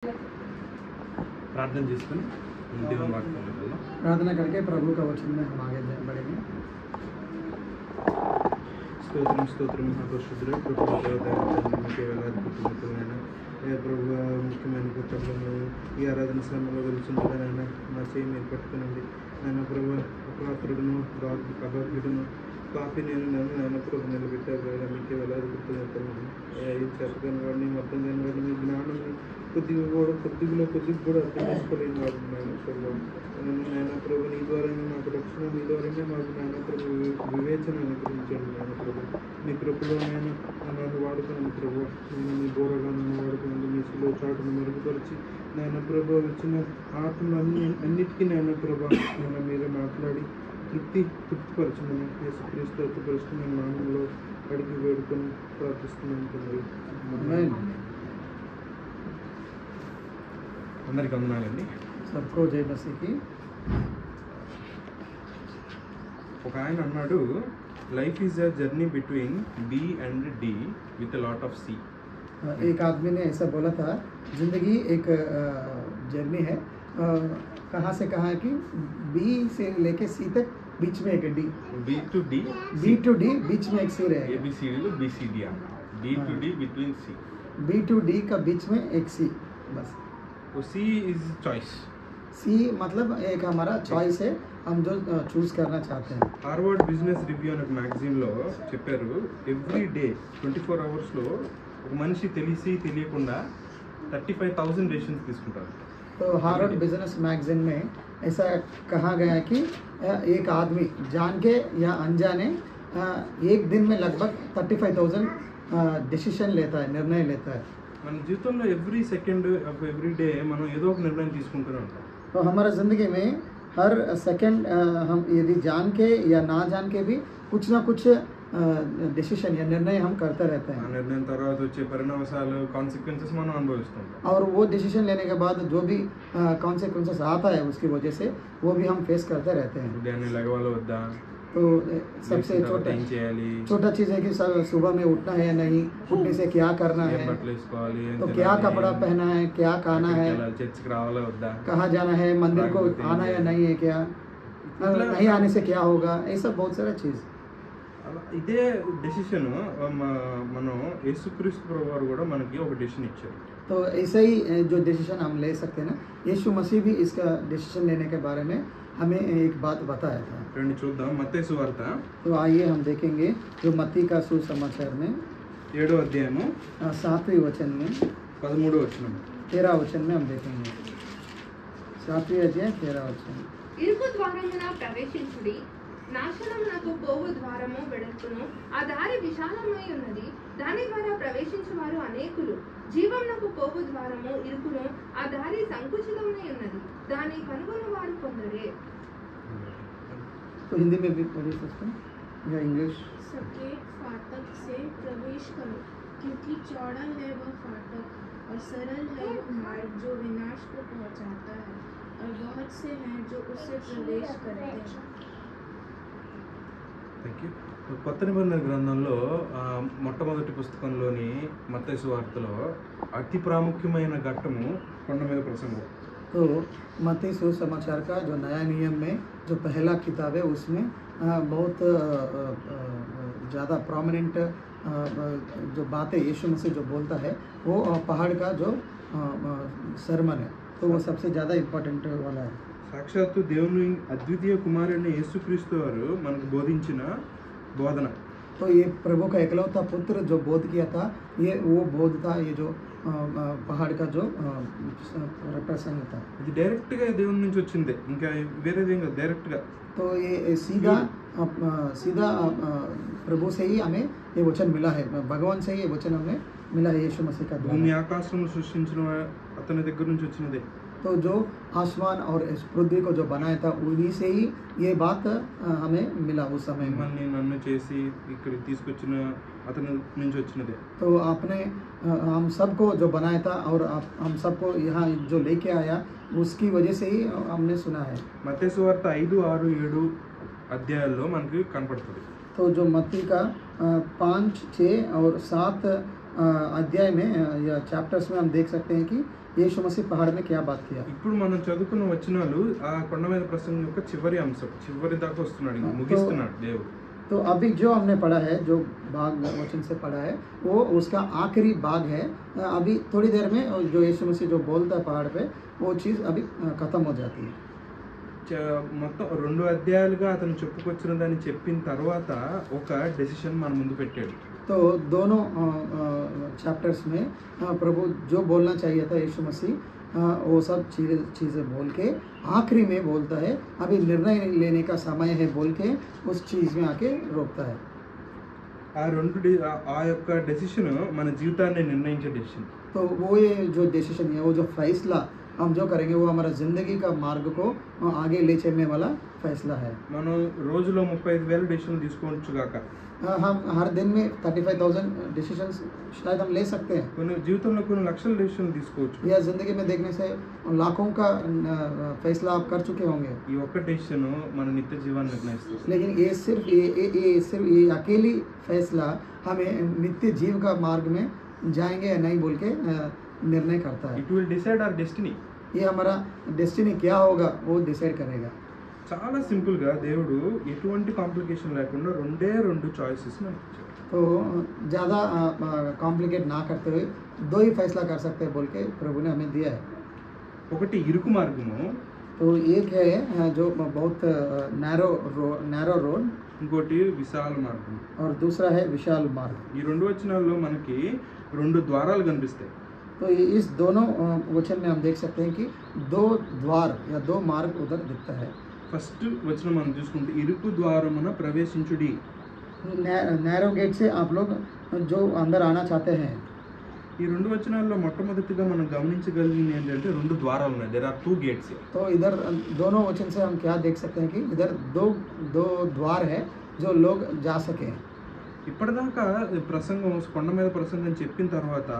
प्रार्थना చేసుకొని దేవుని వాక్యంలోకి వెళ్దాం. प्रार्थना करके प्रभु का वचन में हम आगे बढ़ेंगे। స్తోత్రం స్తోత్రం మహాపరిశుద్ధుడు కృపా దేవతనికి వేలాది కృతజ్ఞతలైన ఏ ప్రభువా ముఖ్యమైన కృతజ్ఞతలు ఈ ఆరాధన సమయంలో వెలుచుంటుందనైనా మా చేయి మీరు పట్టుకునండి నాయన ప్రభు అపాత్రుడును అభాగ్యుడును పాపి నేను నన్ను నాయన ప్రభు నిలబెట్టారు మీకే వేలాది కృతజ్ఞతలు ఈ చెప్పని వాడిని మొత్తం కాని వాడిని మీ జ్ఞానం కొద్దిగా కూడా అర్థం చేసుకోలేని వాడు నాయన ప్రభు నాయన ప్రభు నీ ద్వారానే మాకు రక్షణ మీ ద్వారానే మాకు నాయన ప్రభు వివేచన అనుగ్రహించండి నాయన ప్రభు మీ కృపలో నేను నన్ను వాడుకున్నాను ప్రభు నేను మీ బోరగా నన్ను వాడుకున్నాను మీ శిలో చాటును మెరుగుపరిచి నాయన ప్రభు వచ్చిన ఆత్మలు అన్నిటికీ నాయన ప్రభు నేను మీరే మాట్లాడి తృప్తిపరచమని యేసుక్రీస్తు అతిపరుస్తున్న నామంలో అడిగి వేడుకొని ప్రార్థిస్తున్నాను తండ్రి. అందరికి వందనాలండి. सबको जय मसीह की। ఒక ఆయన అన్నాడు life is a journey between B and D with lot of C. एक आदमी ने ऐसा बोला था जिंदगी एक जर्नी है, कहाँ से कहाँ कि बी से लेके सी तक बीच में एक डी, बी टू डी बीच में एक सी रहेगा। ABCD BCD D to D between C, B to D का बीच में एक सी बस। तो सी इज चॉइस। सी मतलब एक हमारा चॉइस है, हम जो चूज करना चाहते हैं। హార్వర్డ్ బిజినెస్ రివ్యూ అనే మ్యాగజైన్లో చెప్పారు ఎవ్రీ డే 24 అవర్స్లో ఒక మనిషి తెలియకుండా 35,000 డెసిషన్స్ తీసుకుంటారు. तो हार्वर्ड बिजनेस मैगजीन में ऐसा कहा गया है कि एक आदमी जान के या अनजाने एक दिन में लगभग 35,000 डिसीजन लेता है, निर्णय लेता है। మన జీవితంలో every second of every day మనం ఏదో ఒక నిర్ణయం తీసుకుంటూనే ఉంటాం. तो हमारा ज़िंदगी में हर सेकंड हम यदि जान के या ना जान के भी कुछ ना कुछ डिसीजन या निर्णय हम करते रहते ఆ हैं, నిర్ణయం తర్వాత వచ్చే పరిణామాలు కాన్సిక్వెన్సెస్ మనం అనుభవిస్తుంటాం. और वो डिसीजन लेने के बाद जो भी कॉन्सिक्वेंसेस आता है उसकी वजह से वो भी हम फेस करते रहते हैं। ఉదయాన్నే లెగవాలో వద్దా, तो सबसे లేచిన తర్వాత छोटा ఏం చేయాలి, चीज़ है कि सुबह में उठना है या नहीं, उठने से क्या करना ఏం है, బట్టలు వేసుకోవాలి, ఏం तो తినాలి, क्या कपड़ा पहना है, क्या खाना है, చర్చికి రావాలా వద్దా, कहाँ जाना है, मंदिर को आना या नहीं है, क्या नहीं आने से क्या होगा, ये सब बहुत सारा चीज़। అలా ఇదే డెసిషన్ మనం యేసుక్రీస్తు ప్రభు వారు కూడా మనకి ఒక డెసిషన్ ఇచ్చారు. तो ऐसे ही जो डिसीजन हम ले सकते हैं ना, यीशु मसीह भी इसका डिसीजन लेने के बारे में हमें एक बात बताया था। రండి చూద్దాం మత్తయి సువార్త तो आइए हम देखेंगे जो मत्ती का सुसमाचार में 7వ అధ్యాయము 7वें वचन में 13వ వచనం. 13 वचन में हम देखेंगे। 7वें अध्याय 13 वचन। ఇరుకు ద్వారమున ప్రవేశించుడి, నాశనమునకు పోవు ద్వారము వెడల్పును, ఆ దారి విశాలమై ఉన్నది, దాని ద్వారా ప్రవేశించువారు అనేకులు. జీవమునకు పోవు ద్వారము ఇరుకును, ఆ దారి సంకుచితమై ఉన్నది, దాని కనుగొనవారు కొందరే. तो हिंदी में भी पढ़िए सकते हैं या इंग्लिश। सके फाटक से प्रवेश करो, क्योंकि चौड़ा है वह फाटक और सरल है वह मार्ग जो विनाश को पहुंचाता है, और बहुत से हैं जो उससे प्रवेश करते हैं। Thank you. కొత్త నిబంధన గ్రంథంలో మొట్టమొదటి పుస్తకంలోని మత్తయి సువార్తలో అతి ప్రాముఖ్యమైన ఘట్టము కొండ మీద ప్రసంగం. तो मत्ती सुसमाचार का जो नया नियम में जो पहला किताब है उसमें बहुत ज़्यादा प्रोमिनेंट जो बातें यीशु मसीह जो बोलता है वो पहाड़ का जो सरमन है, तो वो सबसे ज़्यादा इम्पोर्टेंट वाला है। సాక్షాత్తు దేవుని అద్వితీయ కుమారుని యేసుక్రీస్తు వారు మనకు బోధించిన బోధన. तो ये प्रभु का एकलौता पुत्र जो बोध किया था, ये वो बोध था, ये जो पहाड़ का जो प्रसंग था, ఇది డైరెక్ట్గా దేవుని నుంచి వచ్చింది, ఇంకా వేరేదేం కాదు, డైరెక్ట్గా. तो ये सीधा प्रभु से ही हमें ये वचन मिला है, भगवान से ही ये वचन हमें मिला है यीशु मसीह का భూమి द्वारा। ఆకాశం సృష్టించిన అతని దగ్గర నుంచి వచ్చినదే. तो जो आसमान और इस पृथ्वी को जो बनाया था उन्हीं से ही ये बात हमें मिला उस समय में। మిమ్మల్ని నన్ను చేసి ఇక్కడికి తీసుకొచ్చిన అతని నుంచి వచ్చినదే. तो आपने हम सबको जो बनाया था और हम सबको यहाँ जो लेके आया उसकी वजह से ही हमने सुना है। మత్తయి సువార్త 5, 6, 7 అధ్యాయాల్లో మనకి కనపడుతుంది. तो जो मत्ती का 5, 6 और 7 अध्याय में या चैप्टर्स में हम देख सकते हैं कि यीशु मसीह पहाड़ में क्या बात किया। ఇప్పుడు మనం చదువుకున్న వచనాలు ఆ కొండ మీద ప్రసంగం యొక్క చివరి అంశం, చివరి దాకా వస్తున్నాడు, ఇంకా ముగిస్తున్నాడు దేవుడు. तो अभी जो हमने पढ़ा है, जो भाग वचन से पढ़ा है, वो उसका आखिरी भाग है। अभी थोड़ी देर में जो यीशु मसीह जो बोलता है पहाड़ पे, वो चीज़ अभी ख़त्म हो जाती है। మొత్తం 2 అధ్యాయాలుగా అతను చెప్పుకొచ్చిన దాన్ని చెప్పిన తర్వాత ఒక డెసిషన్ మన ముందు పెట్టాడు. तो दोनों चैप्टर्स में प्रभु जो बोलना चाहिए था यीशु मसीह, वो सब चीज़ें बोल के आखिरी में बोलता है अभी निर्णय लेने का समय है बोल के उस चीज़ में आके रोकता है। ఆ యొక్క డెసిషన్ మన జీవితాన్ని నిర్ణయించే డెసిషన్. तो वो ये जो डिसीजन है, वो जो फैसला हम जो करेंगे, वो हमारा ज़िंदगी का मार्ग को आगे ले चलने वाला फैसला है। మనం రోజులో 35,000 డెసిషన్లు తీసుకోవచ్చు గాక. हम हर दिन में 35,000 डिसीजंस शायद हम ले सकते हैं, కొన్ని జీవితంలో కొన్ని లక్షల డెసిషన్లు తీసుకోవచ్చు. या ज़िंदगी में देखने से लाखों का फैसला आप कर चुके होंगे, ఈ ఒక్క డెసిషన్ మన నిత్య జీవాన్ని నిర్ణయిస్తుంది. लेकिन ये सिर्फ ये अकेली फैसला हमें नित्य जीव का मार्ग में जाएंगे या नहीं बोल के निर्णय करता है। It will decide our destiny. ये हमारा डेस्टिनी क्या होगा वो डिसाइड करेगा। చాలా సింపుల్గా దేవుడు ఎటువంటి కాంప్లికేషన్ లేకుండా 2 చాయిసెస్ మనకి ఇచ్చాడు. तो ज़्यादा कॉम्प्लिकेट ना करते हुए 2 ही फैसला कर सकते हैं बोल के प्रभु ने हमें दिया है। ఒకటి ఇరుకు మార్గము, तो एक है जो बहुत नैरो रोड, ఇంకోటి విశాల మార్గం. और दूसरा है विशाल मार्ग। ఈ 2 వచనాల్లో మనకి 2 ద్వారాలు కనిపిస్తాయి. तो इस दोनों वचन में हम देख सकते हैं कि 2 द्वार या 2 मार्ग उधर दिखता है। ఫస్ట్ వచనం మనం చూసుకుంటే ఇరుకు ద్వారమున ప్రవేశించుడి. नैरो गेट से आप लोग जो अंदर आना चाहते हैं। ఈ 2 వచనాల్లో మొట్టమొదటిగా మనం గమనించగలిగింది ఏంటంటే 2 ద్వారాలు ఉన్నాయి. There are 2 gates. तो इधर दोनों वचन से हम क्या देख सकते हैं कि इधर दो द्वार है जो लोग जा सके। ఇప్పటిదాకా ప్రసంగం, కొండ మీద ప్రసంగం చెప్పిన తర్వాత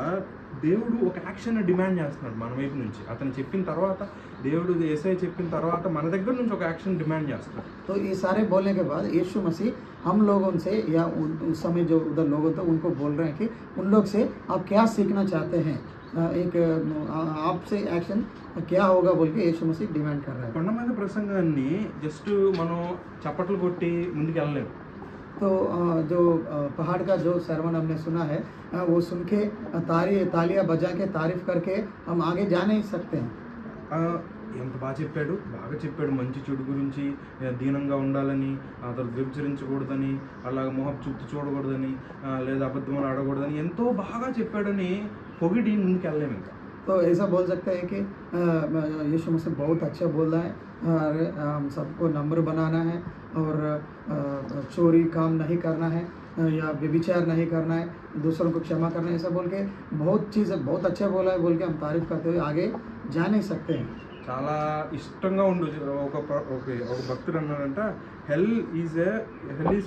దేవుడు ఒక యాక్షన్ డిమాండ్ చేస్తున్నాడు మన వైపు నుంచి. అతను చెప్పిన తర్వాత, దేవుడు యేసయ్య చెప్పిన తర్వాత మన దగ్గర నుంచి ఒక యాక్షన్ డిమాండ్ చేస్తున్నాడు. तो ये सारे बोलने के बाद यीशु मसीह हम लोगों से या उस समय जो उधर लोग थे उनको बोल रहे हैं कि उन लोग से आप क्या सीखना चाहते हैं, एक आपसे एक्शन क्या होगा बोल के यीशु मसीह डिमांड कर रहा है। కొండ మీద ప్రసంగాన్ని జస్ట్ మనం చప్పట్లు కొట్టి ముందుకు వెళ్ళలేము. तो जो पहाड़ का जो सरमन हमने सुना है, वो सुन के तालियां बजा के तारीफ करके हम आगे जा नहीं सकते हैं। ఎంత బాగా చెప్పాడు మంచి చెడు గురించి, దీనంగా ఉండాలని, అతను వ్యభిచరించకూడదని, అలాగే మొహం చూపు చూడకూడదని, లేదా అబద్ధములు ఆడకూడదని ఎంతో బాగా చెప్పాడని పొగిడి ముందుకు వెళ్ళలేము ఇంకా. तो ऐसा बोल सकते हैं कि यीशु मसीह बहुत अच्छा बोल रहा है, हम सबको नम्र बनाना है और चोरी काम नहीं करना है या व्यभिचार नहीं करना है, दूसरों को क्षमा करना है, ऐसा बोल के बहुत चीज़ बहुत अच्छा बोला है बोल के हम तारीफ करते हुए आगे जा नहीं सकते हैं। చాలా ఇష్టంగా ఉండు. ఒక భక్తుడు అన్నాడంట, హెల్ is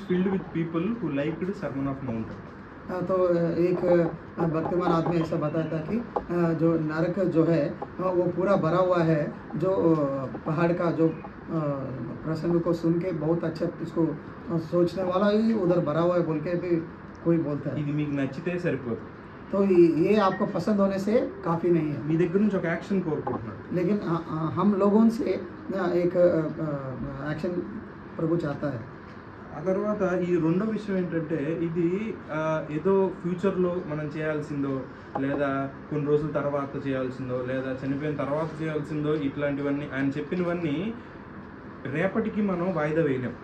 filled with people who liked sermon of mount. तो एक भक्तिमान आदमी ऐसा बताया था कि जो नरक जो है वो पूरा भरा हुआ है, जो पहाड़ का जो प्रसंग को सुन के बहुत अच्छा इसको सोचने वाला ही उधर भरा हुआ है बोल के भी कोई बोलता है। ఇది మీకు నచ్చితే సరిపోదు. तो ये आपको पसंद होने से काफ़ी नहीं है, మీ దగ్గర నుంచి ఒక యాక్షన్ కోరుకుంటున్నాడు. लेकिन हम लोगों से एक एक्शन प्रभु चाहता है। ఆ తర్వాత ఈ రెండో విషయం ఏంటంటే, ఇది ఏదో ఫ్యూచర్లో మనం చేయాల్సిందో, లేదా కొన్ని రోజుల తర్వాత చేయాల్సిందో, లేదా చనిపోయిన తర్వాత చేయాల్సిందో, ఇట్లాంటివన్నీ ఆయన చెప్పినవన్నీ రేపటికి మనం వాయిదా వేయలేం.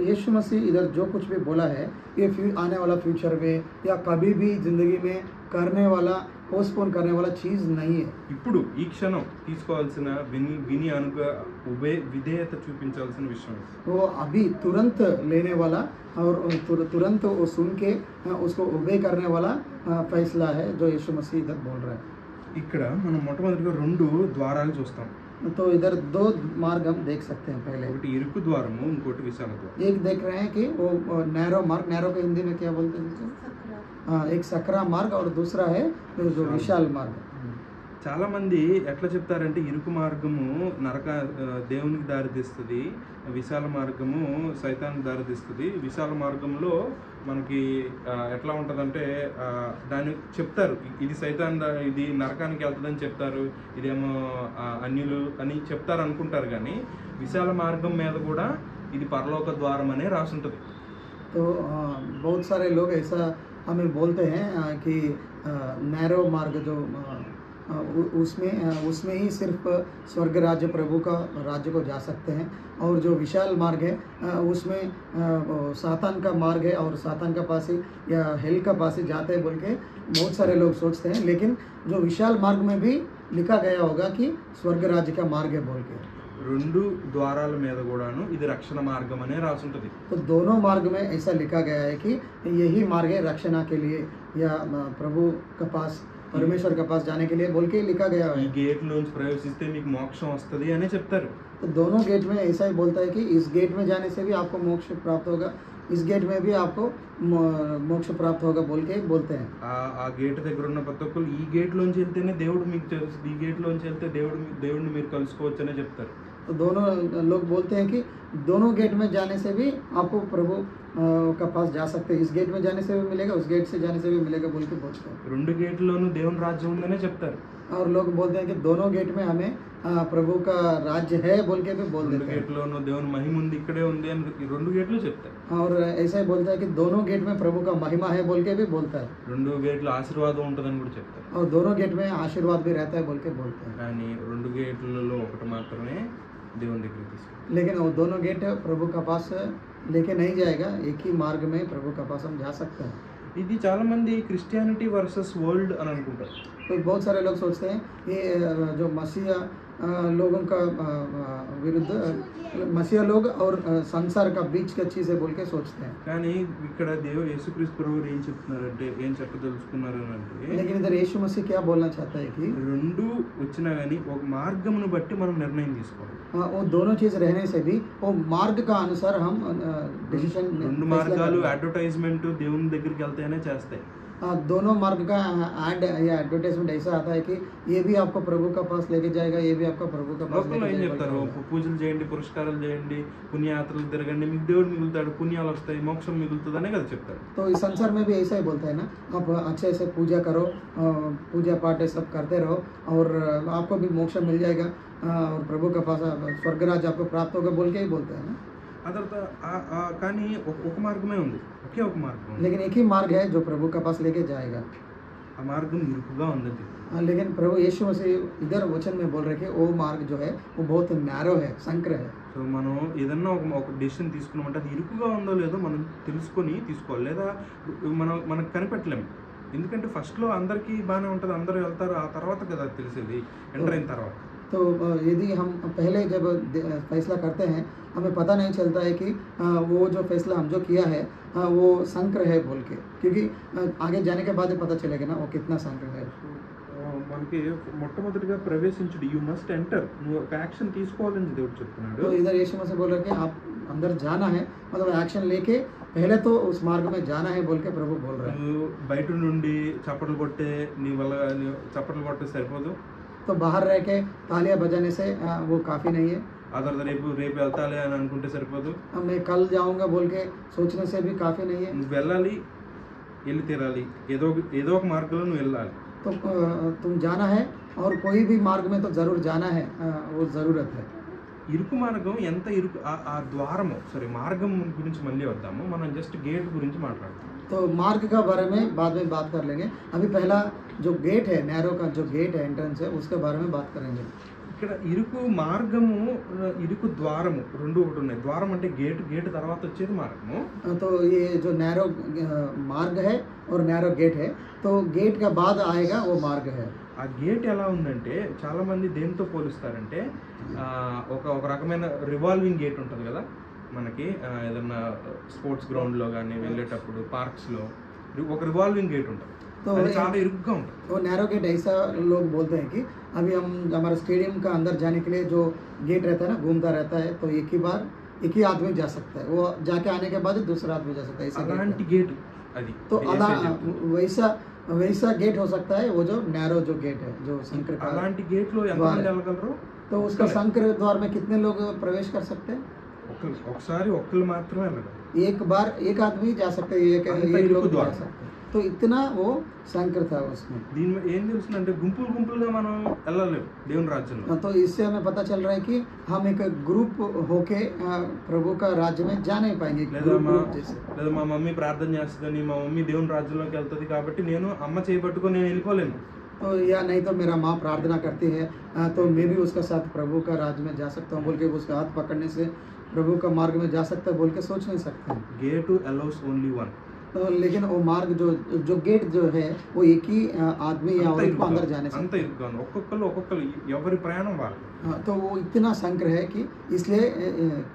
यीशु मसीह इधर जो कुछ भी बोला है, ये आने वाला फ्यूचर में या कभी भी ज़िंदगी में करने वाला, पोस्टपोन करने वाला चीज़ नहीं है। ఇప్పుడు ఈ క్షణం తీసుకోవాల్సిన విని విధేయత చూపించాల్సిన విషయం. वो अभी तुरंत लेने वाला और तुरंत वो सुन के उसको ओबे करने वाला फैसला है जो यीशु मसीह इधर बोल रहा है। ఇక్కడ మనం మొట్టమొదటిగా 2 ద్వారాలు చూస్తాం. तो इधर 2 मार्ग हम देख सकते हैं। पहले ఒకటి ఇరుకు ద్వారము, ఇంకోటి విశాల ద్వారం. एक देख रहे हैं कि वो नैरो मार्ग, नैरो को हिंदी में क्या बोलते हैं? एक सकरा मार्ग और दूसरा है जो विशाल मार्ग। చాలా మంది ఎట్లా చెప్తారంటే ఇరుకు మార్గము దేవునికి దారితీస్తుంది, విశాల మార్గము సైతానికి దారితీస్తుంది. విశాల మార్గంలో మనకి ఎట్లా ఉంటుందంటే దాన్ని చెప్తారు, ఇది ఇది నరకానికి వెళ్తుందని చెప్తారు, ఇదేమో అన్యులు అని చెప్తారు అనుకుంటారు. కానీ విశాల మార్గం మీద కూడా ఇది పరలోక ద్వారం అనే రాసి ఉంటుంది. तो बहुत सारे लोग ऐसा हमें बोलते हैं कि नैरो मार्ग जो उसमें ही सिर्फ स्वर्ग राज्य प्रभु का राज्य को जा सकते हैं, और जो विशाल मार्ग है उसमें सातान का मार्ग है और सातान का पास ही या हेल का पास ही जाते हैं बोल के बहुत सारे लोग सोचते हैं. लेकिन जो विशाल मार्ग में भी लिखा गया होगा कि स्वर्ग राज्य का मार्ग है बोल के. రెండు ద్వారాల మీద కూడాను ఇది రక్షణ మార్గం అనే రాసి ఉంటుంది. तो दोनों मार्ग में ऐसा लिखा गया है कि यही मार्ग है रक्षणा के लिए या प्रभु के पास परमेश्वर के पास जाने के लिए बोल के लिखा गया ఈ है. గేట్ నుంచి ప్రవేశిస్తే మీకు మోక్షం వస్తుంది అనే చెప్తారు. तो दोनों गेट में ऐसा ही बोलता है कि इस गेट में जाने से भी आपको मोक्ष प्राप्त होगा, इस गेट में भी आपको मोक्ष प्राप्त होगा बोल के बोलते हैं. ఆ గేట్ దగ్గర ఉన్న ప్రతి ఒక్కరు ఈ గేట్ లోంచి వెళ్తేనే దేవుడు మీకు తెలుస్తుంది, ఈ గేట్ లోంచి వెళ్తే దేవుడిని మీరు కలుసుకోవచ్చు అనే చెప్తారు. तो दोनों लोग बोलते हैं कि दोनों गेट में जाने से भी आपको प्रभु का पास जा सकते हैं, इस गेट में जाने से भी मिलेगा, उस गेट से जाने से भी मिलेगा बोल के बोलते हैं. రెండు గేట్లోనూ దేవుని రాజ్యం ఉందనే చెప్తారు. और लोग बोलते हैं कि दोनों गेट में हमें प्रभु का राज्य है बोल के भी बोल రెండు देते हैं. గేట్లోనూ దేవుని మహిమ ఉంది, ఇక్కడే ఉంది అని ఈ రెండు గేట్లు చెప్తారు. और ऐसा ही बोलता है कि दोनों गेट में प्रभु का महिमा है बोल के भी बोलता है, రెండు గేట్లు ఆశీర్వాదం ఉంటుందని కూడా చెప్తారు. और दोनों गेट में आशीर्वाद भी रहता है बोल के बोलते हैं. కానీ రెండు గేట్లలో ఒకటి మాత్రమే దేవుని దగ్గరికి తీసుకుంటారు. लेकिन वो दोनों गेट प्रभु का पास लेके नहीं जाएगा, एक ही मार्ग में प्रभु का पास हम जा सकते हैं. ఇది చాలా మంది క్రిస్టియానిటీ వర్సెస్ వరల్డ్ అని అనుకుంటారు. तो बहुत सारे लोग सोचते हैं ये जो मसीहा लोगों का विरुद्ध मसीहा लोग और संसार का बीच का चीज़ है बोल के सोचते हैं. కానీ ఇక్కడ యేసుక్రీస్తు ప్రభువు ఏం చెప్తున్నారంటే ఏం చెప్పదలుచుకున్నారు అని అంటే लेकिन इधर यीशु मसीह क्या बोलना चाहता है कि రెండు వచ్చినా కానీ ఒక మార్గమును బట్టి మనం నిర్ణయం తీసుకోవాలి. वो दोनों चीज़ रहने से भी वो मार्ग का अनुसार हम डिसीजन రెండు మార్గాలు అడ్వర్టైజ్మెంట్ దేవుని దగ్గరికి వెళ్తాయనే చేస్తాయి. दोनों मार्ग का ऐड या एडवर्टाइजमेंट ऐसा आता है कि ये भी आपको प्रभु का पास लेके जाएगा, ये भी आपका प्रभु का पास లోకంలో ఏం लेके చెప్తారు, जाएगा. పూజలు చేయండి, పురస్కారాలు చేయండి, పుణ్యయాత్రలు తిరగండి, మీకు దేవుడు మిగులుతాడు, పుణ్యాలు వస్తాయి, మోక్షం మిగులుతుంది అనే కదా చెప్తారు. तो इस संसार में भी ऐसा ही बोलता है ना, आप अच्छे से पूजा करो, पूजा पाठ सब करते रहो और आपको भी मोक्ष मिल जाएगा और प्रभु का पास स्वर्गराज आपको प्राप्त होगा बोल के ही बोलते हैं ना. ఆ తర్వాత కానీ ఒక మార్గమే ఉంది, ఒకే ఒక మార్గం ఉంది. लेकिन एक ही मार्ग है जो प्रभु का पास लेके जाएगा. ఆ మార్గం ఇరుకుగా ఉందండి. लेकिन प्रभु यीशु मसीह इधर वचन में बोल रहे कि वो मार्ग जो है वो बहुत नैरो है, संकर है. సో మనం ఏదన్నా ఒక డెసిషన్ తీసుకున్నామంటే అది ఇరుకుగా ఉందో లేదో మనం తెలుసుకొని తీసుకోవాలి, లేదా మనకు కనిపెట్టలేము. ఎందుకంటే ఫస్ట్లో అందరికీ బాగానే ఉంటుంది, అందరూ వెళ్తారు, ఆ తర్వాత కదా తెలిసేది ఎంటర్ అయిన తర్వాత. तो यदि हम पहले जब फैसला करते हैं हमें पता नहीं चलता है कि वो जो फैसला हम जो किया है वो संकर है बोल के, क्योंकि आगे जाने के बाद ही पता चलेगा ना वो कितना संकर है. మనకి మొట్టమొదటిగా ప్రవేశించుడు, యూ మస్ట్ ఎంటర్, నువ్వు ఒక యాక్షన్ తీసుకోవాలని దేవుడు చెప్తున్నాడు. तो इधर यीशु मसीह बोल रहे कि आप अंदर जाना है, मतलब एक्शन लेके पहले तो उस मार्ग में जाना है बोल के प्रभु बोल रहे हैं. నువ్వు బయట నుండి చప్పట్లు కొట్టే నీ వల్ల చప్పట్లు కొట్టే సరిపోదు. तो बाहर रह के तालियां बजाने से वो काफ़ी नहीं है. ఆ తర్వాత రేపు వెళ్తాలే అని అనుకుంటే సరిపోదు. मैं कल जाऊंगा बोल के सोचने से भी काफ़ी नहीं है. నువ్వు వెళ్ళాలి, వెళ్ళి తీరాలి, ఏదో ఒక మార్గంలో నువ్వు వెళ్ళాలి. तो तुम जाना है और कोई भी मार्ग में तो ज़रूर जाना है, वो ज़रूरत है. ఇరుకు మార్గం ఎంత ఇరుకు, ఆ ద్వారము మార్గం గురించి మళ్ళీ వద్దాము, మనం జస్ట్ గేట్ గురించి మాట్లాడతాం. तो मार्ग का बारे में बाद में बात कर लेंगे. अभी पहला जो गेट है, नैरो का जो गेट है, एंट्रेंस है, उसके बारे में बात करेंगे. ఇక్కడ ఇరుకు మార్గము, ఇరుకు ద్వారము రెండు ఒకటి ఉన్నాయి. ద్వారం అంటే గేట్ తర్వాత వచ్చేది మార్గము. तो ये जो नैरो मार्ग है और नैरो गेट है, तो गेट का बाद आएगा वो मार्ग है. ఆ గేట్ ఎలా ఉందంటే చాలా మంది దేంతో పోలుస్తారంటే ఒక రకమైన రివాల్వింగ్ గేట్ ఉంటుంది కదా మనకి, ఏదన్నా స్పోర్ట్స్ గ్రౌండ్లో కానీ వెళ్ళేటప్పుడు పార్క్స్లో ఒక రివాల్వింగ్ గేట్ ఉంటుంది, तो అది చాలా ఇరుగ్గా ఉంటుంది. वो नैरो गेट ऐसा लोग बोलते हैं कि अभी हम हमारे स्टेडियम का अंदर जाने के लिए जो गेट रहता है ना, घूमता रहता है, तो एक ही आदमी जा सकता है, वो जाके आने के बाद दूसरा आदमी जा सकता है. ऐसा అలాంటి గేట్ అది. तो अला वैसा वैसा गेट हो सकता है, वो जो नैरो जो गेट है जो शंकर का అలాంటి గేట్లో द्वार ఎంతమంది है। వెళ్ళగలరు? तो उसका शंकर द्वार में कितने लोग प्रवेश कर सकते हैं? ఒకసారి ఒక్కళ్ళు మాత్రమే వెళ్ళగలరు. एक बार एक आदमी जा सकते हैं, एक अंतर एक इनको लोग जा द्वार। सकते हैं। तो इतना वो शंकर था उसमें। దీని ఏం తెలుస్తుందంటే గుంపులు గుంపులుగా మనం వెళ్ళలేము దేవుని రాజ్యంలో. तो इससे हमें पता चल रहा है कि हम एक ग्रुप होके प्रभु का राज्य में जा नहीं पाएंगे, లేదా ग्रुप మా ग्रुप जैसे। లేదా మా మమ్మీ ప్రార్థన చేస్తుందని మా మమ్మీ దేవుని రాజ్యంలోకి వెళ్తుంది కాబట్టి నేను అమ్మ చేయబట్టుకొని నేను వెళ్ళిపోలేను. तो या नहीं तो मेरा माँ प्रार्थना करती है तो मैं भी उसका साथ प्रभु का राज्य में जा सकता हूँ बोल के उसका हाथ पकड़ने से प्रभु का मार्ग में जा सकता है बोल के सोच नहीं सकते हैं। Gate allows only one. तो लेकिन वो मार्ग जो गेट जो है वो एक ही आदमी या औरत को अंदर जाने అంత से। ఇరుగ్గా ఉంది. ఒక్కొక్కరు ఎవరి ప్రయాణం వాళ్ళు. तो वो इतना संकर है कि इसलिए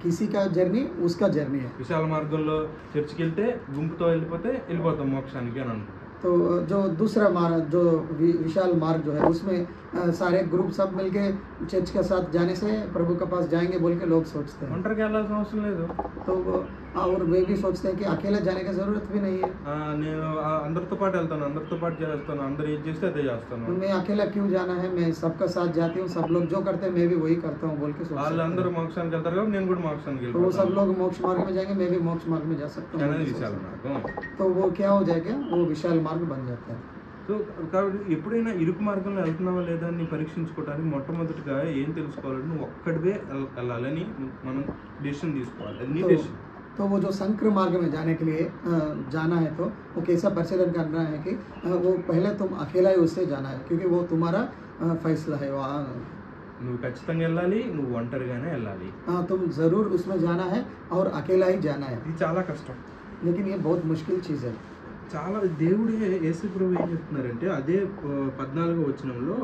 किसी का जर्नी उसका जर्नी है। విశాల మార్గంలో చర్చికి వెళ్తే గుంపుతో వెళ్ళిపోతే వెళ్ళిపోతాం మోక్షానికి అని అనుకుంటాం. तो जो दूसरा मार्ग जो विशाल मार्ग जो है उसमें सारे ग्रुप सब मिलके चर्च के साथ जाने से प्रभु के पास जाएंगे बोल के लोग सोचते हैं। ఒంటరికి వెళ్ళాల్సిన అవసరం లేదు. तो और वे भी सोचते हैं कि अकेले जाने की जरूरत भी नहीं है। నేను అందరితో పాటు వెళ్తాను, అందరితో పాటు చేస్తాను, అందరు ఏం చేస్తే అదే చేస్తాను. मैं अकेला क्यों जाना है, मैं सबका साथ जाती हूँ, सब लोग जो करते हैं मैं भी वही करता हूँ बोल के सोचते हैं। వాళ్ళందరూ మోక్షానికి వెళ్తారు కాబట్టి నేను కూడా మోక్షానికి तो वो सब వెళ్ళిపోతాను. लोग मोक्ष मार्ग में जाएंगे, मैं भी मोक्ष मार्ग में जा सकता हूँ बोल అనేది के విశాల सोचते हैं। మార్గం. तो वो क्या हो जाएगा, वो विशाल मार्ग बन जाता है। సో కాబట్టి ఎప్పుడైనా ఇరుకు మార్గంలో వెళ్తున్నావా లేదా అని పరీక్షించుకోవడానికి మొట్టమొదటిగా ఏం తెలుసుకోవాలంటే నువ్వు ఒక్కడివే వెళ్ళాలని మనం డెసిషన్ తీసుకోవాలి. అది నీ డెసిషన్. तो वो जो शंकर मार्ग में जाने के लिए जाना है तो वो कैसा परिचालन करना है कि वो पहले तुम अकेला ही उससे जाना है क्योंकि वो तुम्हारा फैसला है। वहाँ నువ్వు ఖచ్చితంగా వెళ్ళాలి, నువ్వు ఒంటరిగానే వెళ్ళాలి. तुम ज़रूर उसमें जाना है और अकेला ही जाना है, ఇది చాలా కష్టం. लेकिन ये बहुत मुश्किल चीज़ है। చాలా దేవుడే యేసుప్రభు ఏం చెప్తున్నారంటే అదే 14వ వచనంలో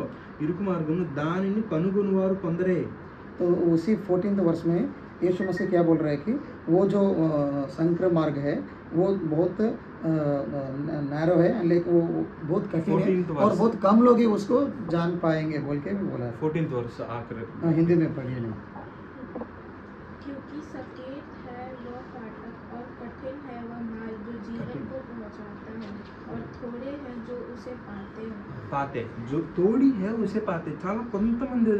ఇరుకు మార్గం దానిని కనుగొనువారు కొందరే. तो उसी 14th वर्ष में यीशु मसीह क्या बोल रहा है कि वो जो शंकर मार्ग है वो बहुत नैरो है, लेकिन वो बहुत कठिन 14th है वर्ष। और बहुत कम लोग ही उसको जान पाएंगे बोल के भी बोला है। 14th वर्ष आखिर हिंदी में पढ़िए नहीं। क्योंकि सकेत है वह फाटक और कठिन है वह मार्ग जो जीवन को पहुंचाता है और थोड़े हैं जो उसे पाते हैं। పాతే జో తోడి హే ఉసే పాతే చాలా కొంతమంది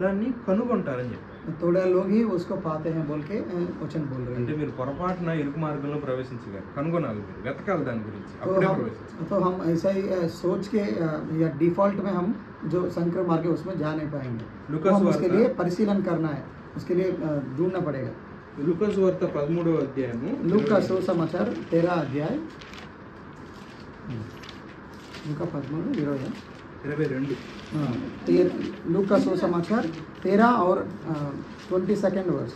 దాన్ని కనుగొంటారని చెప్పి. थोड़ा लोग ही उसको पाते हैं बोल के वचन बोल रहे అంటే हैं। మీరు పొరపాటున ఇరుకు మార్గంలో ప్రవేశించగారు కనుగొనాలి, మీరు వెతకాలి దాని గురించి, तो అప్పుడే हम ప్రవేశించాలి. तो हम ऐसा ही सोच के या डिफॉल्ट में हम जो शंकर मार्ग है उसमें जा नहीं पाएंगे। लूका तो हम उसके सुवार्ता। लिए परिशीलन करना है, उसके लिए ढूंढना पड़ेगा। లూకాసు వార్త 13వ అధ్యాయము लूक का सुसमाचार 13 अध्याय, लूक का 13 22. लूक का सुसमाचार 13 और 22nd वर्ष।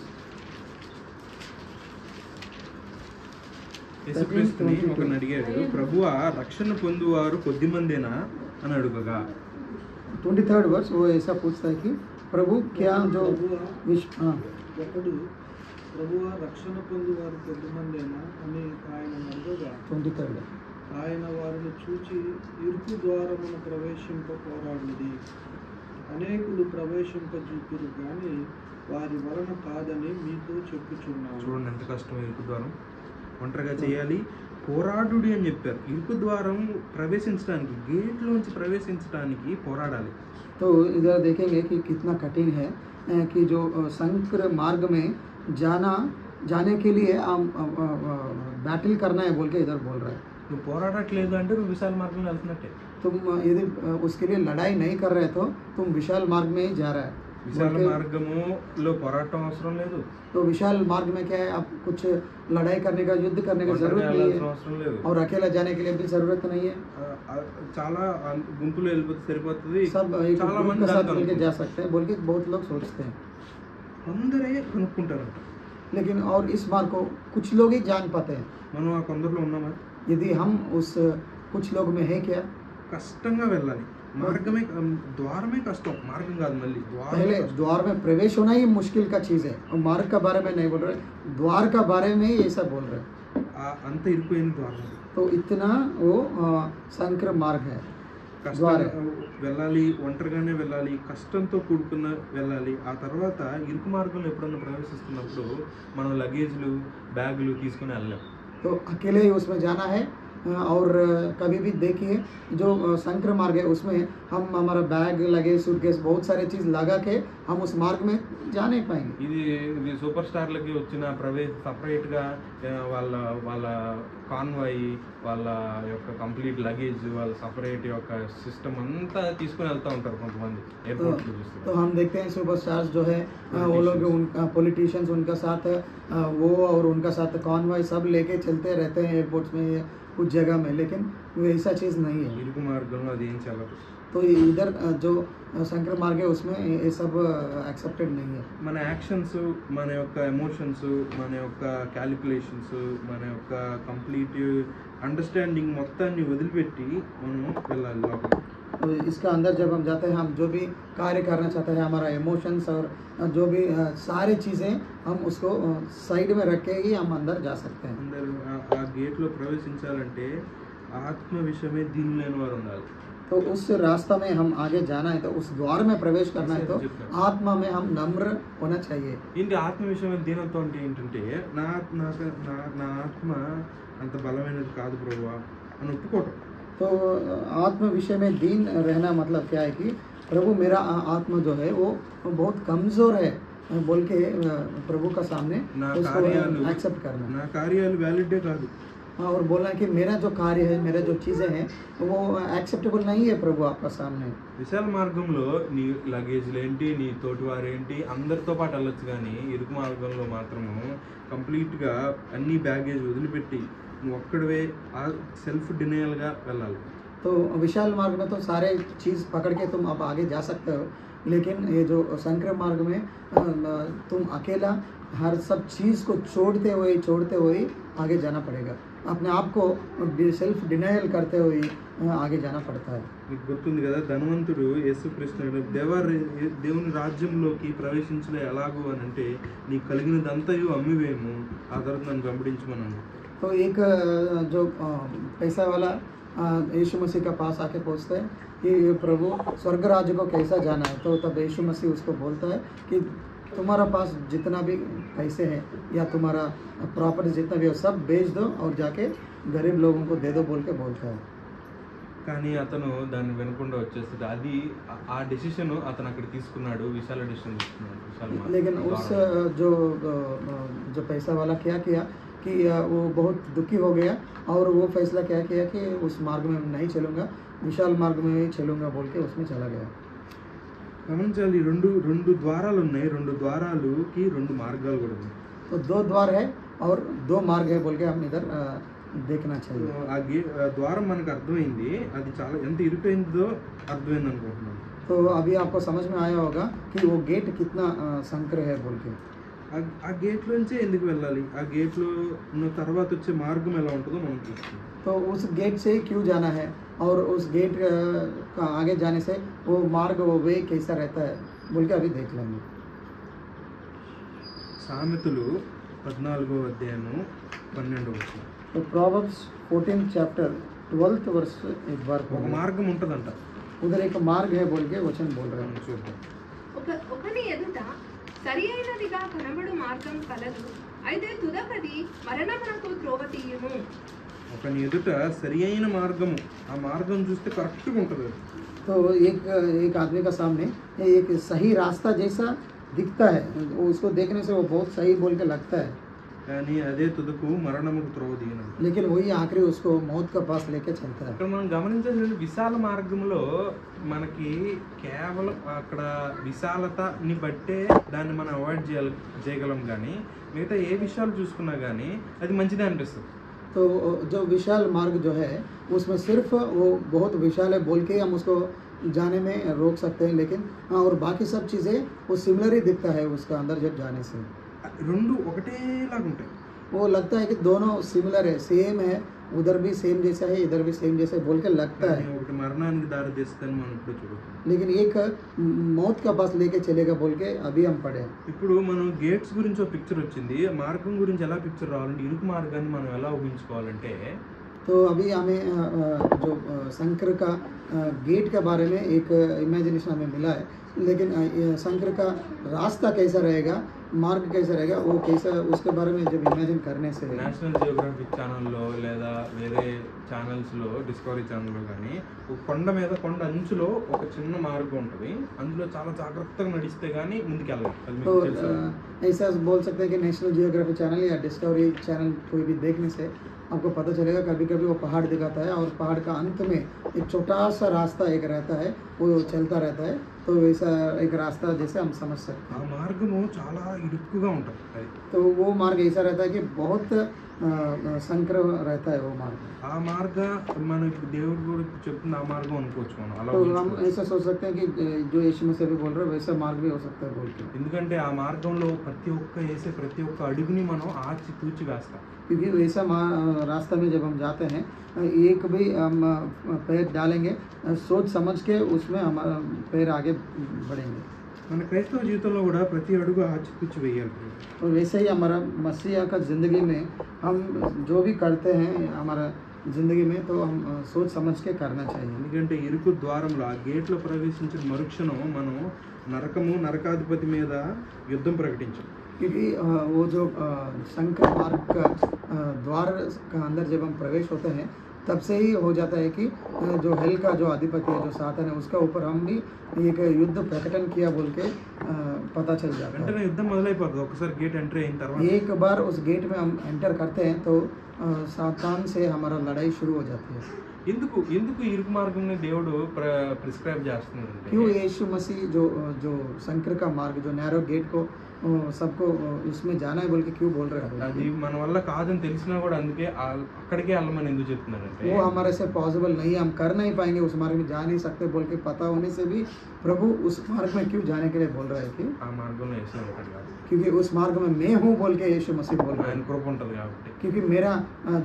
యేసుక్రీస్తుని ఒకరిని అడిగాడు, ప్రభువా రక్షణ పొందువారు కొద్దిమందేనా అని అడుగగా 23rd वर्ष वो ऐसा पूछता है कि प्रभु क्या जो ఒకడు ప్రభువా రక్షణ పొంది వారు కొద్దిమందేనా అని ఆయన అడగగా 23rd ఆయన వారిని చూచి ఇరుకు ద్వారమున ప్రవేశింప పోరాడినది అనేకులు ప్రవేశింపజూపిరు కానీ వారి వలన కాదని మీతో చెప్పుచున్నాను. చూడండి ఎంత కష్టం ఇరుకు ద్వారం ఒంటరిగా చేయాలి, పోరాడుడి అని చెప్పారు. ఇరుకు ద్వారం ప్రవేశించడానికి, గేట్లోంచి ప్రవేశించడానికి పోరాడాలి. तो इधर देखेंगे कि कितना कठिन है कि जो शंकर मार्ग में जाने के लिए बैटल करना है बोल के इधर बोल रहा है। నువ్వు పోరాడట్లేదు అంటే నువ్వు విశాల మార్గంలో వెళ్తున్నట్టే. तुम यदि उसके लिए लड़ाई नहीं कर रहे तो तुम विशाल मार्ग में ही जा रहा है। విశాల మార్గములో పోరాటం అవసరం లేదు, तो विशाल मार्ग में क्या है, आप कुछ लड़ाई करने का, युद्ध करने की ఒంటరిగా जरूरत नहीं వెళ్ళాల్సిన है అవసరం లేదు. और अकेला जाने के लिए भी जरूरत नहीं है। చాలా గుంపులో వెళ్ళిపోతే సరిపోతుంది. सब एक చాలా ग्रुप మంది के साथ దాంతో मिलके అనుకుంటారు. जा सकते हैं बोल के बहुत लोग सोचते हैं, అందరే కనుక్కుంటారంట. लेकिन और इस मार्ग को कुछ लोग ही जान पाते हैं। మనం ఆ కొందరిలో ఉన్నామా? यदि हम उस कुछ लोग में है क्या, కష్టంగా వెళ్ళాలి. మార్గమే ద్వారమే కష్టం, మార్గం కాదు. మళ్ళీ पहले द्वार में प्रवेश होना ही मुश्किल का चीज़ है। और मार्ग का बारे में नहीं बोल रहे, द्वार का बारे में ही ऐसा बोल रहे हैं। అంత ఇరుకుపోయిన ద్వారం. तो इतना वो शंकर मार्ग है, द्वार కష్టంగా है। వెళ్ళాలి, ఒంటరిగానే వెళ్ళాలి, కష్టంతో కూడుకున్న వెళ్ళాలి. ఆ తర్వాత ఇరుకు మార్గంలో ఎప్పుడన్నా ప్రవేశిస్తున్నప్పుడు మనం లగేజ్లు బ్యాగులు తీసుకుని వెళ్ళలేం. तो अकेले ही उसमें जाना है और कभी भी देखिए जो संकर मार्ग है उसमें हम हमारा बैग लगे सूटकेस बहुत सारे चीज़ लगा के हम उस मार्ग में जा नहीं पाएंगे। ఇది సూపర్ స్టార్లకి వచ్చిన సపరేట్గా వాళ్ళ వాళ్ళ కాన్వాయ్ వాళ్ళ యొక్క కంప్లీట్ లగేజ్ వాళ్ళ సపరేట్ యొక్క సిస్టమ్ అంతా తీసుకుని వెళ్తూ ఉంటారు కొంతమంది ఎయిర్పోర్ట్లో చూస్తే. तो हम देखते हैं सुपरस्टार्स जो है वो लोग पॉलिटिशियंस उनका साथ वो और उनका साथ कॉन्वॉय सब लेके चलते रहते हैं एयरपोर्ट्स में कुछ जगह में, लेकिन वैसा चीज़ नहीं है। ఇరుకు మార్గంలో అది ఏం చల్లదు. तो इधर जो संकर मार्ग है उसमें ये सब एक्सेप्टेड नहीं है। మన యాక్షన్స్, మన యొక్క ఎమోషన్స్, మన యొక్క క్యాలిక్యులేషన్స్, మన యొక్క కంప్లీట్ అండర్స్టాండింగ్ మొత్తాన్ని వదిలిపెట్టి మనం వెళ్ళాలి లోపల. तो इसका अंदर जब हम जाते हैं हम जो भी कार्य करना चाहते हैं हमारा इमोशंस और जो भी सारी चीज़ें हम उसको साइड में रख के ही हम अंदर जा सकते हैं। అందరూ ఆ గేట్లో ప్రవేశించాలంటే ఆత్మ విషయమే దీని లేని వారు ఉండాలి. तो उस रास्ता में हम आगे जाना है तो उस द्वार में प्रवेश करना है तो आत्मा में हम नम्र होना चाहिए। ఏంటి ఆత్మ విషయమే దీనంతో అంటే ఏంటంటే నా నాకు నా ఆత్మ అంత బలమైనది కాదు ప్రభువా అని ఒప్పుకోవటం. तो आत्म विषय में दीन रहना मतलब क्या है कि प्रभु मेरा आत्मा जो है वो बहुत कमज़ोर है बोल के प्रभु का सामने నా उसको కార్యాలు एक्सेप्ट करना నా కార్యాలు వ్యాలిడే కాదు. और बोलना कि मेरा जो कार्य है मेरा जो चीज़ें हैं वो एक्सेप्टेबल नहीं है प्रभु आपका सामने। విశాల మార్గంలో నీ లగేజ్లు ఏంటి, నీ తోటివారేంటి అందరితో పాటు వెళ్ళొచ్చు, కానీ ఇరుకు మార్గంలో మాత్రము కంప్లీట్గా అన్ని బ్యాగేజ్ వదిలిపెట్టి నువ్వు ఒక్కడివే సెల్ఫ్ డినయల్గా వెళ్ళాలి. तो विशाल मार्ग में तो सारे चीज़ पकड़ के तुम अब आगे जा सकते हो, लेकिन ये जो संकर मार्ग में तुम अकेला हर सब चीज़ को छोड़ते हुए आगे जाना पड़ेगा। अपने आप को सेल्फ डिनायल करते हुए आगे जाना पड़ता है। మీకు గుర్తుంది కదా, ధనవంతుడు యేసుక్రీస్తు దేవుని రాజ్యంలోకి ప్రవేశించలే ఎలాగో అని అంటే నీకు కలిగినదంతయు అమ్మివేము ఆ తర్వాత నన్ను వెంబడించమన్నాను. तो एक जो पैसा वाला यीशु मसीह का पास आके पूछता है कि प्रभु स्वर्ग राज्य को कैसा जाना है, तो तब यीशु मसीह उसको बोलता है कि तुम्हारा पास जितना भी पैसे हैं या तुम्हारा प्रॉपर्टी जितना भी हो सब बेच दो और जाके गरीब लोगों को दे दो बोल के बोलता है। కానీ అతను దాన్ని వినకుండా వచ్చేస్తుంది. అది ఆ డెసిషన్ అతను అక్కడ తీసుకున్నాడు, విశాల డెసిషన్ తీసుకున్నాడు. लेकिन उस जो पैसा वाला क्या किया कि वो बहुत दुखी हो गया और वो फैसला क्या किया कि उस मार्ग में नहीं चलूँगा, विशाल मार्ग में ही चलूँगा बोल के उसमें चला गया। గమనించాలి, రెండు ద్వారాలు ఉన్నాయి, రెండు ద్వారాలుకి రెండు మార్గాలు కూడా ఉన్నాయి. तो दो द्वार है और दो मार्ग है बोल के हम इधर देखना चाहिए। ఆ ద్వారం మనకు అర్థమైంది, అది చాలా ఎంత ఇరుకైందో అర్థమైంది అనుకుంటున్నాను. तो अभी आपको समझ में आया होगा कि वो गेट कितना संकर है बोल के। ఆ గేట్లోంచే ఎందుకు వెళ్ళాలి, ఆ గేట్లో ఉన్న తర్వాత వచ్చే మార్గం ఎలా ఉంటుందో మనం చూస్తున్నాం. तो उस गेट से ही क्यों जाना है और उस गेट का आगे जाने से वो मार्ग वो वे कैसा रहता है बोल के अभी देख लेंगे। సామెతలు 14వ అధ్యాయము 12వ వచనం. तो Proverbs 14 चैप्टर 12th वर्ष एक बार ఒక మార్గం ఉంటుందంట, उधर एक मार्ग है बोल के वचन बोल रहे हैं। చూద్దాం. ఒకని ఎదుట సరి అయినదిగా కనబడు మార్గం కలదు, అయితే తుదకది మరణమునకు త్రోవ తీయును. ఒకని ఎదుట సరి అయిన మార్గము, ఆ మార్గం చూస్తే కరెక్ట్గా ఉంటుంది. तो एक आदमी का सामने एक सही रास्ता जैसा दिखता है, उसको देखने से वो बहुत सही बोल के लगता है, కానీ అదే తుదకు మరణముకు త్రోవ తీయను. लेकिन वही आखिरी उसको मौत का पास लेके चलता है। ఇక్కడ మనం గమనించాల్సిన విశాల మార్గంలో మనకి కేవలం అక్కడ విశాలతని బట్టే దాన్ని మనం అవాయిడ్ చేయగలం, కానీ మిగతా ఏ విషయాలు చూసుకున్నా కానీ అది మంచిదే అనిపిస్తుంది. तो जो विशाल मार्ग जो है उसमें सिर्फ वो बहुत विशाल है बोल के हम उसको जाने में रोक सकते हैं, लेकिन और बाकी सब चीज़ें वो सिमिलर ही दिखता है उसका अंदर जब जाने से। రెండు ఒకటేలాగా ఉంటాయి. वो लगता है कि दोनों सिमिलर है, सेम है, उधर भी सेम जैसा है इधर भी सेम जैसे बोल के लगता కానీ है, ఒకటి మరణానికి దారి తీస్తుందని మనం ఇప్పుడు చూడతాం. लेकिन एक मौत का पास लेके चलेगा बोल के अभी हम पढ़े। ఇప్పుడు మనం గేట్స్ గురించి ఒక పిక్చర్ వచ్చింది, మార్గం గురించి ఎలా పిక్చర్ రావాలంటే ఇరుకు మార్గాన్ని మనం ఎలా ఊహించుకోవాలంటే तो अभी हमें जो संकर का गेट के बारे में एक इमेजिनेशन हमें मिला है, लेकिन ये शंकर का रास्ता कैसा रहेगा, मार्ग कैसा रहेगा, वो कैसा, उसके बारे में जब इमेजिन करने से నేషనల్ జియోగ్రఫిక్ ఛానల్లో లేదా వేరే ఛానల్స్లో డిస్కవరీ ఛానల్లో కానీ ఒక కొండ మీద కొండ అంచులో ఒక చిన్న మార్గం ఉంటుంది, అందులో చాలా జాగ్రత్తగా నడిస్తే కానీ ముందుకెళ్ళాలి. అది तो మీకు తెలుసా? ऐसा बोल सकते हैं कि नेशनल जियोग्राफी चैनल या डिस्कवरी चैनल कोई भी देखने से आपको पता चलेगा कभी कभी वो पहाड़ दिखाता है और पहाड़ का अंत में एक छोटा सा रास्ता एक रहता है, वो चलता रहता है, तो वैसा एक रास्ता जैसे हम समझ सकते ఆ हैं। మార్గము చాలా ఇరుక్కుగా ఉంటుంది. అది तो वो मार्ग ऐसा रहता है कि बहुत संकर रहता है वो मार्ग। ఆ మార్గ మనం ఇప్పుడు దేవుడు కూడా చెప్తున్న ఆ మార్గం అనుకోవచ్చు మనం అలా तो हम ఊహించుకోవచ్చు. ऐसा सोच सकते हैं कि जो यीशु मसीह भी बोल रहे हैं वैसा मार्ग भी हो सकता है बोल के, ఎందుకంటే ఆ మార్గంలో ప్రతి ఒక్క వేసే ప్రతి ఒక్క అడుగుని మనం ఆచి తూచి వేస్తాం. क्योंकि वैसा रास्ता में जब हम जाते हैं एक भी हम पैर डालेंगे सोच समझ के उसमें हमारा पैर आगे बढ़ेंगे। మన క్రైస్తవ జీవితంలో కూడా ప్రతి అడుగు ఆచి తూచి వేయాలి. और वैसे ही हमारा मसीहा का ज़िंदगी में हम जो भी करते हैं हमारा ज़िंदगी में, तो हम सोच समझ के करना चाहिए। ఎందుకంటే ఇరుకు ద్వారంలో ఆ గేట్లో ప్రవేశించిన మరుక్షణం మనం నరకాధిపతి మీద యుద్ధం ప్రకటించాం. क्योंकि वो जो शंकर मार्ग का द्वार का अंदर जब हम प्रवेश होते हैं तब से ही हो जाता है कि जो हेल का जो अधिपति है, जो सातन है, उसका ऊपर हम भी एक युद्ध प्रकटन किया बोल के पता चल जाता है। వెంటనే యుద్ధం మొదలైపోతుంది ఒకసారి గేట్ ఎంట్రీ అయిన తర్వాత. एक बार उस गेट में हम एंटर करते हैं तो सातान से हमारा लड़ाई शुरू हो जाती है। ఎందుకు ఇరుకు మార్గంని దేవుడు ప్రిస్క్రైబ్ చేస్తున్నాడంటే क्यों यीशु मसीह जो शंकर का मार्ग, जो नैरो गेट को सबको उसमें जाना है बोल के क्यों बोल रहे हैं? అది మన వల్ల కాదని తెలిసినా కూడా అందుకే అక్కడికే వెళ్ళమని ఎందుకు చెప్తున్నాడంటే वो हमारे से पॉसिबल नहीं है, हम कर नहीं पाएंगे, उस मार्ग में जा नहीं सकते बोल के पता होने से भी प्रभु उस मार्ग में क्यों जाने के लिए बोल रहा है कि ఆ మార్గంలో యేసు ఉంటాడు కాబట్టి, क्योंकि उस मार्ग में मैं हूँ बोल के यीशु मसीह बोल रहा है, ఆయన కృప ఉంటుంది కాబట్టి. क्योंकि मेरा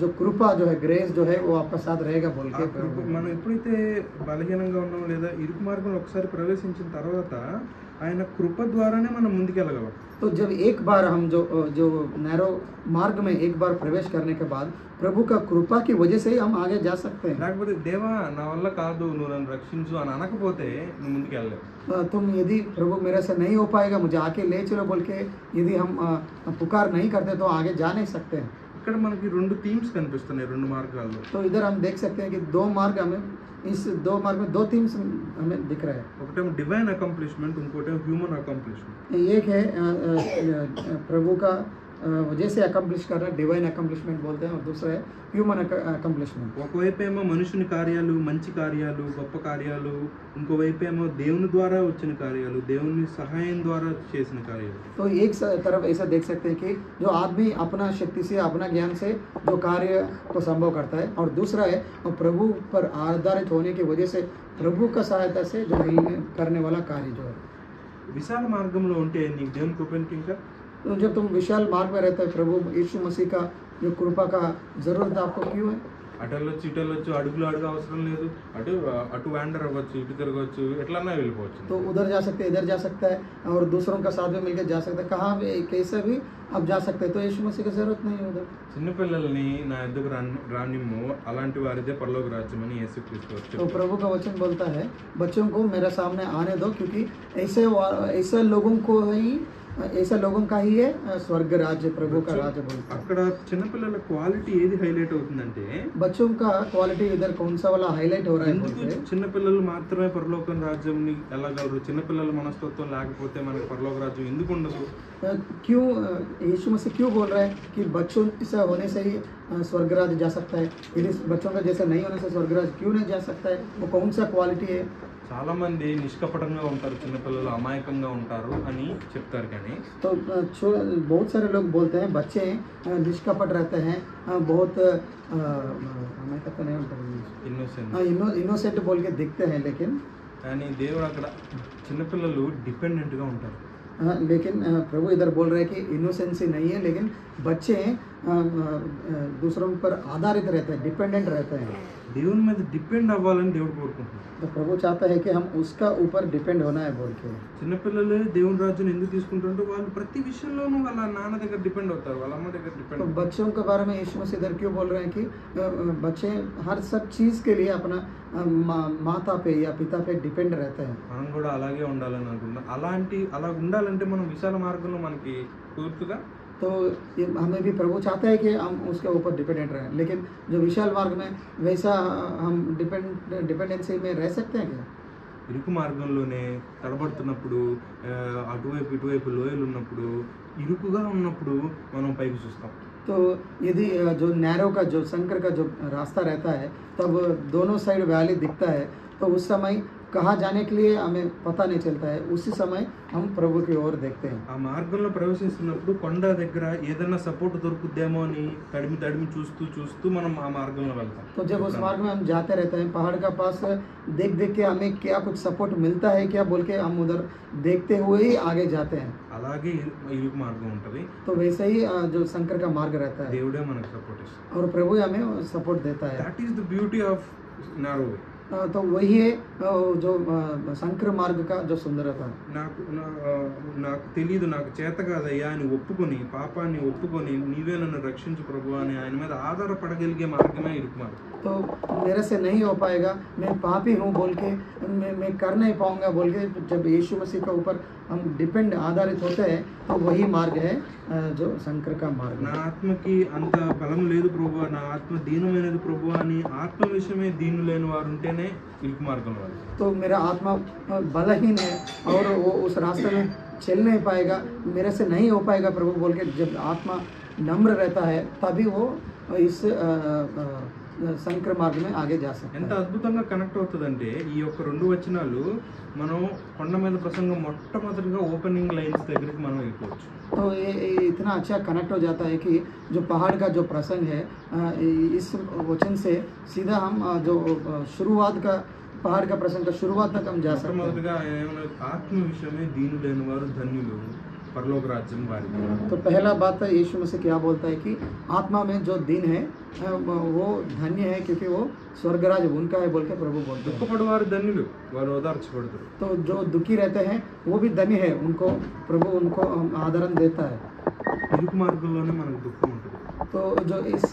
जो कृपा जो है, ग्रेस जो है, वो आपका साथ रहेगा बोल ఆ के కృప మనం ఎప్పుడైతే బలహీనంగా ఉన్నాం లేదా ఇరుకు మార్గంలో ఒకసారి ప్రవేశించిన తర్వాత ఆయన కృప ద్వారానే మనం ముందుకెళ్ళగలం. तो जब एक बार हम जो नैरो मार्ग में एक बार प्रवेश करने के बाद प्रभु का कृपा की वजह से ही हम आगे जा सकते हैं। లేకపోతే దేవా నా వల్ల కాదు నువ్వు నన్ను రక్షించు అని అనకపోతే నువ్వు ముందుకెళ్ళలేవు. तुम यदि प्रभु मेरे से नहीं हो पाएगा, मुझे आके ले चलो बोल के यदि हम पुकार नहीं करते तो आगे जा नहीं सकते हैं। ఇక్కడ మనకి రెండు థీమ్స్ కనిపిస్తున్నాయి రెండు మార్గాల్లో. तो इधर हम देख सकते हैं कि दो मार्ग हमें, इस दो मार्ग में दो थीम्स हमें दिख रहा है। ఒకటేమో డివైన్ అకంప్లిష్మెంట్, ఇంకోటేమో హ్యూమన్ అకంప్లిష్మెంట్. एक है प्रभु का वजह से अकम्प्लिश करना, डिवाइन अकम्प्लिशमेंट बोलते हैं, और दूसरा है హ్యూమన్ అకంప్లిష్మెంట్. ఒకవైపు ఏమో మనుషుని కార్యాలు, మంచి కార్యాలు, గొప్ప కార్యాలు, ఇంకోవైపు ఏమో దేవుని ద్వారా వచ్చిన కార్యాలు, దేవుని సహాయం ద్వారా చేసిన కార్యాలు. तो एक तरफ ऐसा देख सकते हैं कि जो आदमी अपना शक्ति से, अपना ज्ञान से जो कार्य को संभव करता है, और दूसरा है वो प्रभु पर आधारित होने की वजह से प्रभु का सहायता से जो करने वाला कार्य जो है. విశాల మార్గంలో ఉంటే నీకు దేవుని కృపకి ఇంకా तो जब तुम विशाल मार्ग में रहते हो, प्रभु यीशु मसीह का जो कृपा का जरूरत आपको क्यों है? అటు వెళ్ళొచ్చు ఇటు వెళ్ళొచ్చు, అడుగులు అడుగు అవసరం లేదు, అటు వ్యాండర్ అవ్వచ్చు, ఇటు తిరగవచ్చు, ఎట్లన్నా వెళ్ళిపోవచ్చు. तो उधर जा सकते हैं, इधर जा सकता है, और दूसरों का साथ में मिलकर जा सकता है, कहाँ भी कैसे भी आप जा सकते हैं. तो यीशु मसीह की जरूरत नहीं है उधर. చిన్నపిల్లల్ని నా ఎద్దుకు రానిమ్ము, అలాంటి వారిదే పరలోక రాజ్యం అని యేసుక్రీస్తు तो చెప్పారు. प्रभु का वचन बोलता है, बच्चों को मेरे सामने आने दो, क्योंकि ऐसे लोगों को ही, ऐसा लोगों का ही है स्वर्ग राज्य, प्रभु का राज्य बोलता है. అక్కడ చిన్నపిల్లల క్వాలిటీ ఏది హైలైట్ అవుతుందంటే बच्चों का क्वालिटी इधर कौन सा वाला हाईलाइट हो रहा है ఎందుకు बोलते हैं? చిన్నపిల్లలు మాత్రమే పరలోకం రాజ్యంని వెళ్ళగలరు? చిన్నపిల్లల మనస్తత్వం లేకపోతే మనకి పరలోక రాజ్యం ఎందుకు ఉండదు? क्यों यीशु मसीह क्यों बोल रहा है कि बच्चों से होने से ही स्वर्ग राज्य जा सकता है, यदि बच्चों का जैसे नहीं होने से स्वर्ग राज्य क्यों नहीं जा सकता है? वो कौन सा क्वालिटी है? చాలా మంది నిష్కపటంగా ఉంటారు, చిన్నపిల్లలు అమాయకంగా ఉంటారు అని చెప్తారు. కానీ तो बहुत सारे लोग बोलते हैं बच्चे निष्कपट रहते हैं, बहुत अमायकता नहीं होता, ఇన్నోసెంట్. इनोसेंट बोल के दिखते हैं, लेकिन కానీ దేవుడు అక్కడ చిన్నపిల్లలు డిపెండెంట్గా ఉంటారు. लेकिन प्रभु इधर बोल रहे हैं कि इनोसेंसी नहीं है, लेकिन बच्चे दूसरों पर आधारित रहते हैं, डिपेंडेंट रहते हैं। దేవుని మీద డిపెండ్ అవ్వాలని దేవుడు కోరుకుంటున్నాడు. तो प्रभु चाहता है कि हम उसका ऊपर डिपेंड होना है बोल के। చిన్నపిల్లలు దేవుని రాజ్యం ఎందుకు తీసుకుంటుంటే వాళ్ళు ప్రతి విషయంలోనూ వాళ్ళ నాన్న దగ్గర డిపెండ్ అవుతారు, వాళ్ళ అమ్మ దగ్గర డిపెండ్ तो అవుతారు. बच्चों के बारे में यीशु मसीह इधर क्यों बोल रहे हैं कि बच्चे हर सब चीज़ के लिए अपना माता पे या पिता पे डिपेंड रहते हैं। మనం కూడా అలాగే ఉండాలని అనుకుంటున్నాం. అలా ఉండాలంటే మనం విశాల మార్గంలో మనకి పూర్తిగా तो ये हमें भी प्रभु चाहता है कि हम उसके ऊपर डिपेंडेंट रहें, लेकिन जो विशाल मार्ग में वैसा हम डिपेंडेंसी में रह सकते हैं क्या? ఇరుకు మార్గంలోనే తడబడుతున్నప్పుడు అటువైపు ఇటువైపు లోయలు ఉన్నప్పుడు ఇరుకుగా ఉన్నప్పుడు మనం పైకి చూస్తాం. तो यदि जो नैरो का जो संकर का जो रास्ता रहता है तब दोनों साइड वैली दिखता है, तो उस समय कहाँ जाने के लिए हमें पता नहीं चलता है, उसी समय हम प्रभु की ओर देखते हैं। ఆ మార్గంలో ప్రవేశిస్తున్నప్పుడు కొండ దగ్గర ఏదైనా సపోర్ట్ దొరుకుద్దేమో అని తడిమి చూస్తూ మనం ఆ మార్గంలో వెళ్తాం. तो जब उस मार्ग में हम जाते रहते हैं, पहाड़ का पास देख के हमें क्या कुछ सपोर्ट मिलता है क्या बोल के हम उधर देखते हुए ही आगे जाते हैं। అలాగే ఇరుకు మార్గం ఉంటుంది. तो वैसे ही जो शंकर का मार्ग रहता है దేవుడే మనకు సపోర్ట్ ఇస్తాడు. और प्रभु हमें सपोर्ट देता है। That is the beauty of narrow way. तो वही है जो शंकर मार्ग का जो सुंदरता। నాకు తెలీదు, నాకు చేత కాదయ్యా అని ఒప్పుకొని, పాపాన్ని ఒప్పుకొని నీవే నన్ను రక్షించు ప్రభు అని ఆయన మీద ఆధారపడగలిగే మార్గమే ఇరుకు మార్గం. तो मेरे से नहीं हो पाएगा, मैं पापी हूँ बोल के मैं कर नहीं पाऊँगा बोल के जब यीशु मसीह के ऊपर हम डिपेंड आधारित होते हैं, तो वही मार्ग है जो शंकर का मार्ग। నా ఆత్మకి అంత బలం లేదు ప్రభు, నా ఆత్మ దీనమైనది ప్రభు అని ఆత్మ విషయమే దీను లేని వారు ఉంటేనే ఇరుకు మార్గంలో వాళ్ళు. तो मेरा आत्मा बलहीन है और वो उस रास्ते में चल नहीं पाएगा, मेरे से नहीं हो पाएगा प्रभु बोल के जब आत्मा नम्र रहता है तभी वो इस शंकर मार्ग में आगे जा सकता ఎంత है। అద్భుతంగా కనెక్ట్ అవుతుందంటే ఈ యొక్క 2 వచనాలు మనం కొండ మీద ప్రసంగం మొట్టమొదటిగా ఓపెనింగ్ లైన్స్ దగ్గరికి మనం వెళ్ళిపోవచ్చు. तो ये इतना अच्छा कनेक्ट हो जाता है कि जो पहाड़ का जो प्रसंग है इस वचन से सीधा हम जो शुरुआत का पहाड़ का प्रसंग का शुरुआत तक हम जा सकते हैं। మొట్టమొదటిగా ఏమన్నా ఆత్మ విషయమే దీను లేని వారు ధన్యులు परलोक राज्य में वारी। तो पहला बात है यीशु मसीह क्या बोलता है कि आत्मा में जो दिन है वो धन्य है क्योंकि वो स्वर्गराज उनका है बोल के प्रभु बोलते हैं। దుఃఖపడేవారు ధన్యులు, వారు ఓదార్చబడతారు. तो जो दुखी रहते हैं वो भी धन्य है, उनको प्रभु उनको आदरण देता है। ఇరుకు మార్గంలోనే మనకు దుఃఖం ఉంటుంది. तो जो इस